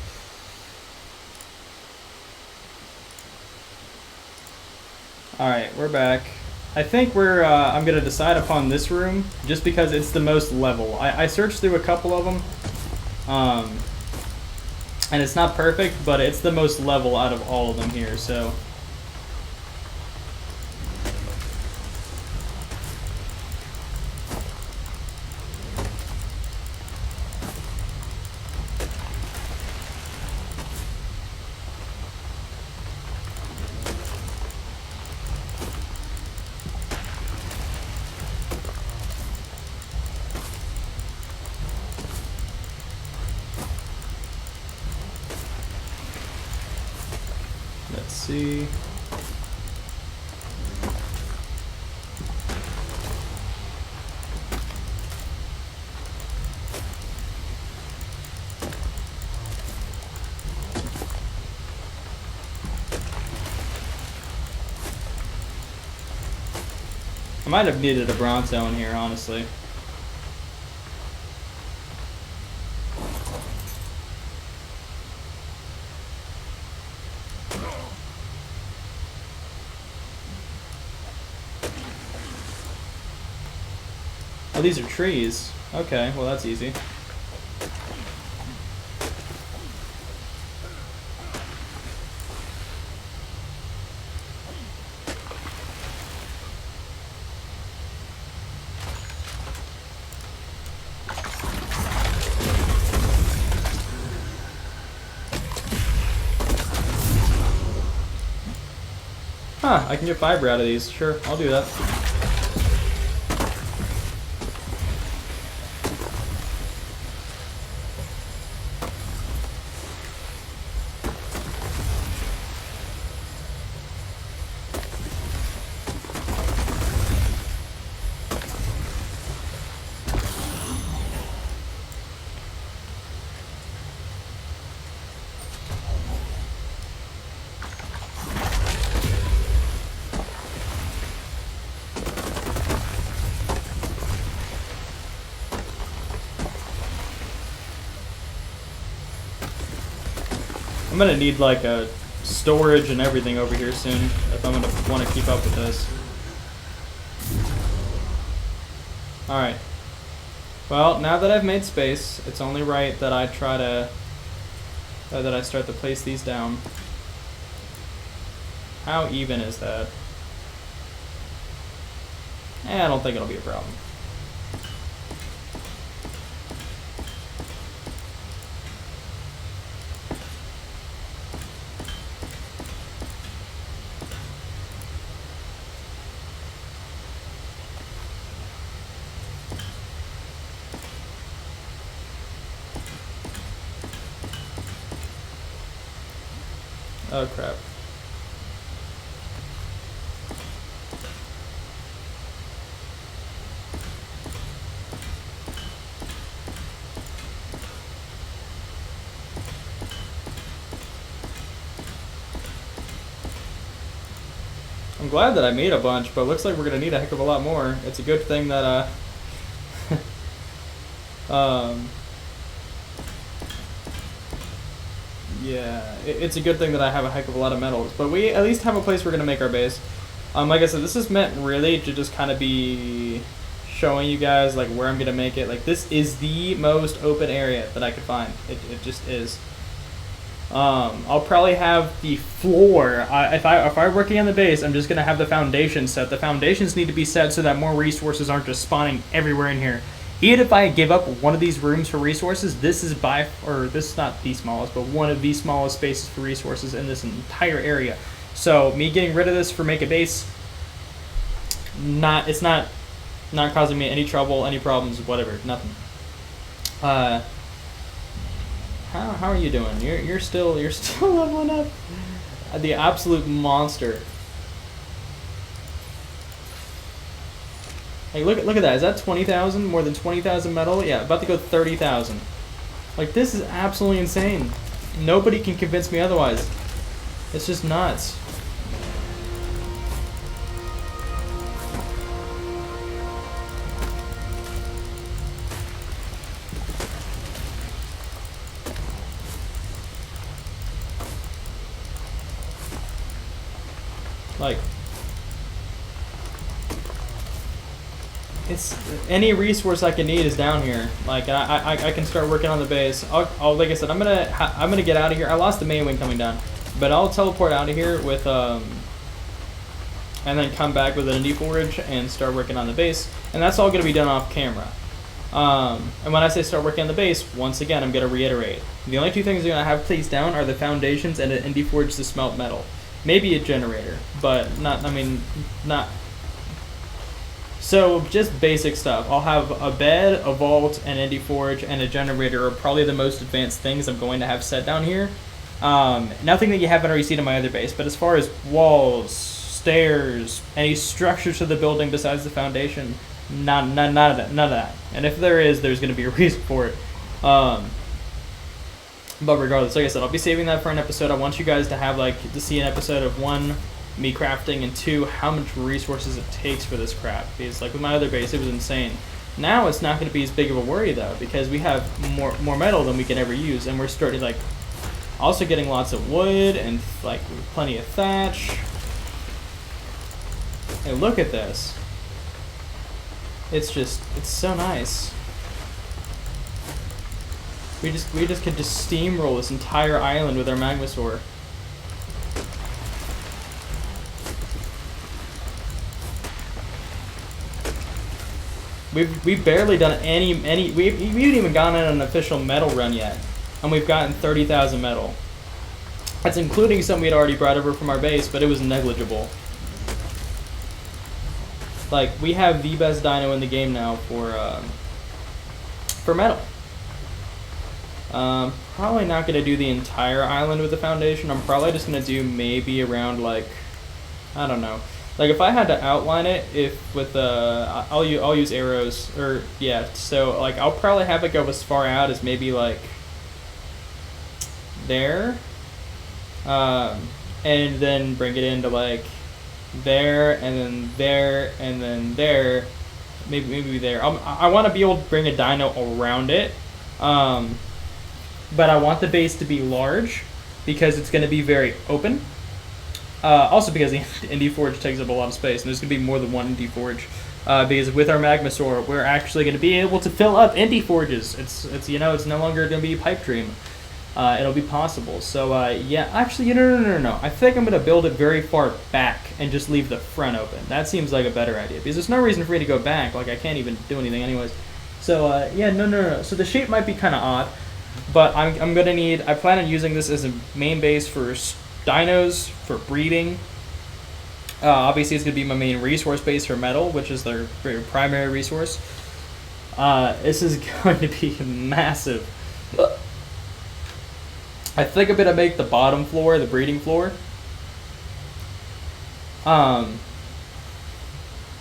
Alright, we're back. I think I'm gonna decide upon this room just because it's the most level. I searched through a couple of them, and it's not perfect, but it's the most level out of all of them here. So. Let's see. I might have needed a bronzo in here, honestly. Oh, these are trees. Okay, well that's easy. Huh, I can get fiber out of these. Sure, I'll do that. I'm gonna need like a storage and everything over here soon if I'm gonna want to keep up with this. Alright. Well, now that I've made space, it's only right that I try to that I start to place these down. How even is that? I don't think it'll be a problem. Oh crap. I'm glad that I made a bunch, but it looks like we're gonna need a heck of a lot more. It's a good thing that yeah, it's a good thing that I have a heck of a lot of metals, but we at least have a place we're gonna make our base. Like I said, this is meant really to just kind of be showing you guys like where I'm gonna make it. Like this is the most open area that I could find. It just is. I'll probably have the floor. If I'm working on the base, I'm just gonna have the foundation set. The foundations need to be set so that more resources aren't just spawning everywhere in here. Even if I give up one of these rooms for resources, this is this is not the smallest, but one of the smallest spaces for resources in this entire area. So me getting rid of this for make a base, it's not causing me any trouble, any problems, whatever, nothing. How are you doing? You're still leveling up. The absolute monster. Like look at that. Is that 20,000? More than 20,000 metal? Yeah, about to go 30,000. Like this is absolutely insane. Nobody can convince me otherwise. It's just nuts. Like, it's any resource I can need is down here. Like I can start working on the base. I'll like I said, I'm gonna get out of here. I lost the main wing coming down, but I'll teleport out of here with and then come back with an Indie Forge and start working on the base. And that's all gonna be done off camera. And when I say start working on the base, once again, I'm gonna reiterate. The only two things I'm gonna have placed down are the foundations and an Indie Forge to smelt metal. Maybe a generator, but not. I mean, not. So just basic stuff. I'll have a bed, a vault, an Indie Forge, and a generator are probably the most advanced things I'm going to have set down here. Nothing that you haven't already seen in my other base, but as far as walls, stairs, any structure to the building besides the foundation, none of that. And if there is, there's going to be a reason for it. But regardless, like I said, I'll be saving that for an episode. I want you guys to have to see an episode of 1, me crafting, and 2, how much resources it takes for this crap. Because like with my other base, it was insane. Now it's not going to be as big of a worry though, because we have more metal than we can ever use, and we're starting also getting lots of wood and plenty of thatch. Hey, look at this. It's so nice. We just could just steamroll this entire island with our magmasaur. We've barely done any we haven't even gone on an official metal run yet, and we've gotten 30,000 metal. That's including some we had already brought over from our base, but it was negligible. Like, we have the best dino in the game now for metal. Probably not gonna do the entire island with the foundation. I'm probably just gonna do maybe around I don't know. Like if I had to outline it, I'll use arrows or yeah. So I'll probably have it go as far out as maybe there, and then bring it into there and then there and then there, maybe there. I want to be able to bring a dino around it. But I want the base to be large because it's going to be very open. Also because the Indie Forge takes up a lot of space, and there's going to be more than one Indie Forge. Because with our Magmasaur, we're actually going to be able to fill up Indie Forges. It's no longer going to be a pipe dream. It'll be possible. So yeah, actually, no. I think I'm going to build it very far back and just leave the front open. That seems like a better idea because there's no reason for me to go back. I can't even do anything anyways. So yeah, no. So the shape might be kind of odd. But I'm gonna need. I plan on using this as a main base for dinos for breeding. Obviously, it's gonna be my main resource base for metal, which is their primary resource. This is going to be massive. I think I'm gonna make the bottom floor the breeding floor.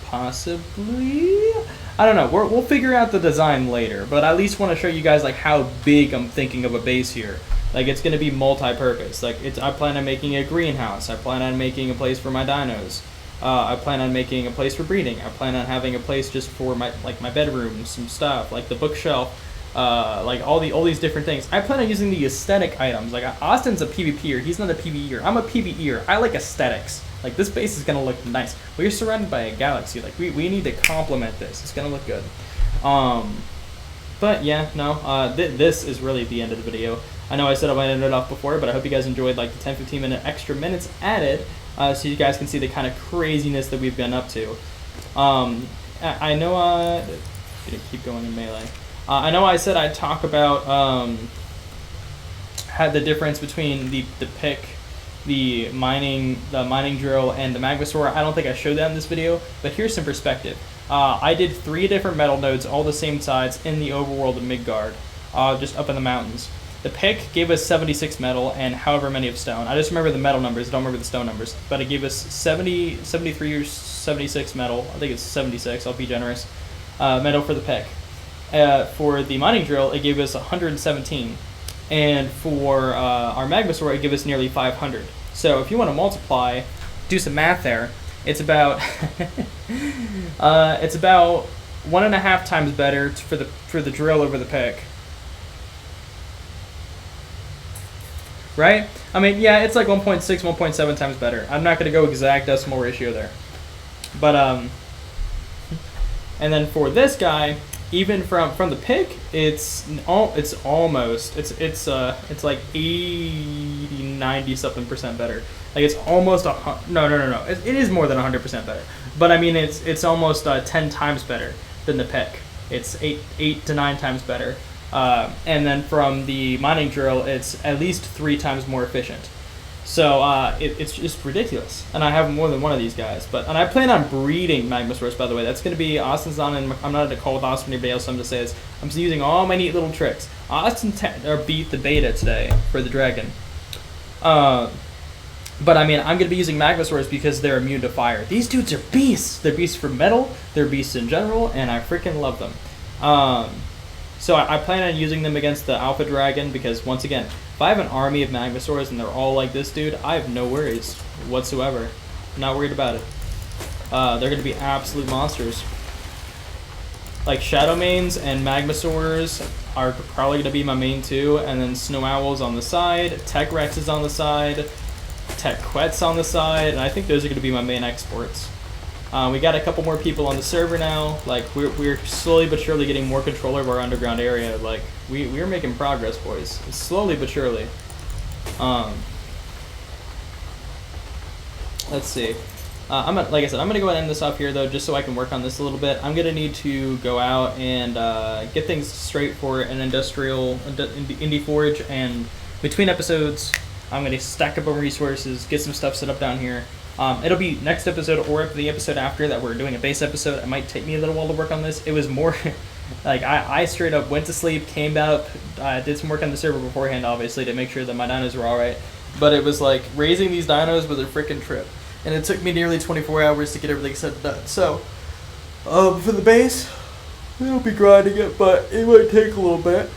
Possibly. I don't know. We'll figure out the design later, but I at least want to show you guys how big I'm thinking of a base here. It's going to be multi-purpose. I plan on making a greenhouse. I plan on making a place for my dinos. I plan on making a place for breeding. I plan on having a place just for my my bedroom, some stuff the bookshelf, all these different things. I plan on using the aesthetic items. Austin's a PvPer. He's not a PvEer. I'm a PvEer. I like aesthetics. This base is gonna look nice. We're surrounded by a galaxy. We need to complement this. It's gonna look good. But yeah, no. This is really the end of the video. I know I said I might end it off before, but I hope you guys enjoyed the 10-15 minute extra minutes added, so you guys can see the kind of craziness that we've been up to. I know. Gonna keep going in melee. I know I said I'd talk about had the difference between the pick, the mining drill, and the Magmasaur. I don't think I showed that in this video, but here's some perspective. I did 3 different metal nodes, all the same size, in the overworld of Midgard, just up in the mountains. The pick gave us 76 metal and however many of stone. I just remember the metal numbers, I don't remember the stone numbers, but it gave us 70, 73 or 76 metal. I think it's 76, I'll be generous, metal for the pick. For the mining drill, it gave us 117. And for our Magmasaur, it gave us nearly 500. So if you want to multiply, do some math there, it's about 1.5 times better for the drill over the pick. Right? I mean, yeah, it's 1.6, 1.7 times better. I'm not going to go exact decimal ratio there. But And then for this guy, even from the pick, it's almost it's like 80, 90 something percent better. Like it's almost no. It is more than 100% better. But I mean, it's almost 10 times better than the pick. It's 8 to 9 times better. And then from the mining drill, it's at least 3 times more efficient. So it's just ridiculous. And I have more than one of these guys. And I plan on breeding Magmasaurus, by the way. That's going to be Austin's on, and I'm not at a call with Austin or anybody else. So I'm just saying I'm just using all my neat little tricks. Austin beat the beta today for the dragon. But I mean, I'm going to be using Magmasaurus because they're immune to fire. These dudes are beasts. They're beasts for metal. They're beasts in general, and I freaking love them. So I plan on using them against the Alpha Dragon because, once again, if I have an army of Magmasaurs and they're all like this dude, I have no worries whatsoever. I'm not worried about it. They're going to be absolute monsters. Like Shadow Mains and Magmasaurs are probably going to be my main 2, and then Snow Owls on the side, Tech Rex is on the side, Tech Quets on the side, and I think those are going to be my main exports. We got a couple more people on the server now. Like we're slowly but surely getting more control of our underground area. Like we're making progress, boys. It's slowly but surely. Let's see. Like I said, I'm gonna go ahead and end this off here though, just so I can work on this a little bit. I'm gonna need to go out and get things straight for an indie forge, and between episodes, I'm gonna stack up our resources, get some stuff set up down here. It'll be next episode or the episode after that we're doing a base episode. It might take me a little while to work on this. It was more like I straight up went to sleep, came up, did some work on the server beforehand, obviously, to make sure that my dinos were alright. But it was like raising these dinos was a freaking trip. And it took me nearly 24 hours to get everything set and done. So, for the base, we'll be grinding it, but it might take a little bit.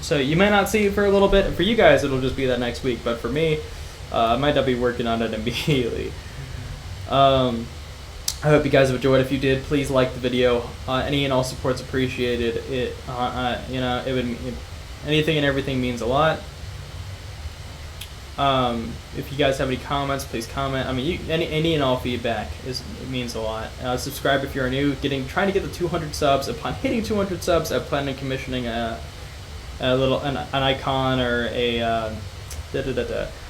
So you might not see it for a little bit. For you guys, it'll just be that next week. But for me, I might not be working on it immediately. I hope you guys have enjoyed. If you did, please like the video. Any and all support's appreciated. Anything and everything means a lot. If you guys have any comments, please comment. I mean, any and all feedback it means a lot. Subscribe if you're new. Trying to get the 200 subs. Upon hitting 200 subs, I plan on commissioning an icon or a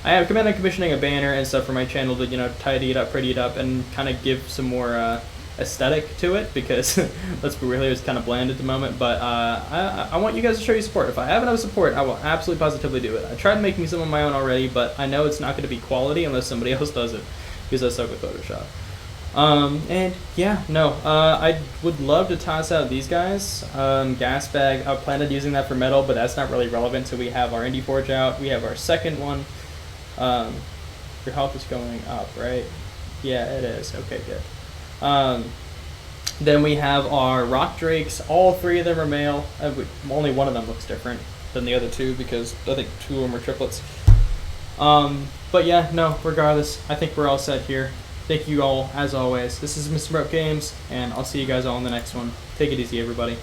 I have command on commissioning a banner and stuff for my channel to tidy it up, pretty it up, and kind of give some more aesthetic to it, because let's be real, it's kind of bland at the moment. But I want you guys to show you support. If I have enough support, I will absolutely positively do it. I tried making some of my own already, but I know it's not going to be quality unless somebody else does it, because I suck with Photoshop. And yeah, no, I would love to toss out these guys. Gas bag, I planned on using that for metal, but that's not really relevant till we have our Indie Forge out. We have our second one. Your health is going up, right? Yeah, it is. Okay, good. Then we have our Rock Drakes. All 3 of them are male. Only one of them looks different than the other 2, because I think 2 of them are triplets. But yeah, no, regardless, I think we're all set here. Thank you all, as always. This is Mr. Broke Games, and I'll see you guys all in the next one. Take it easy, everybody.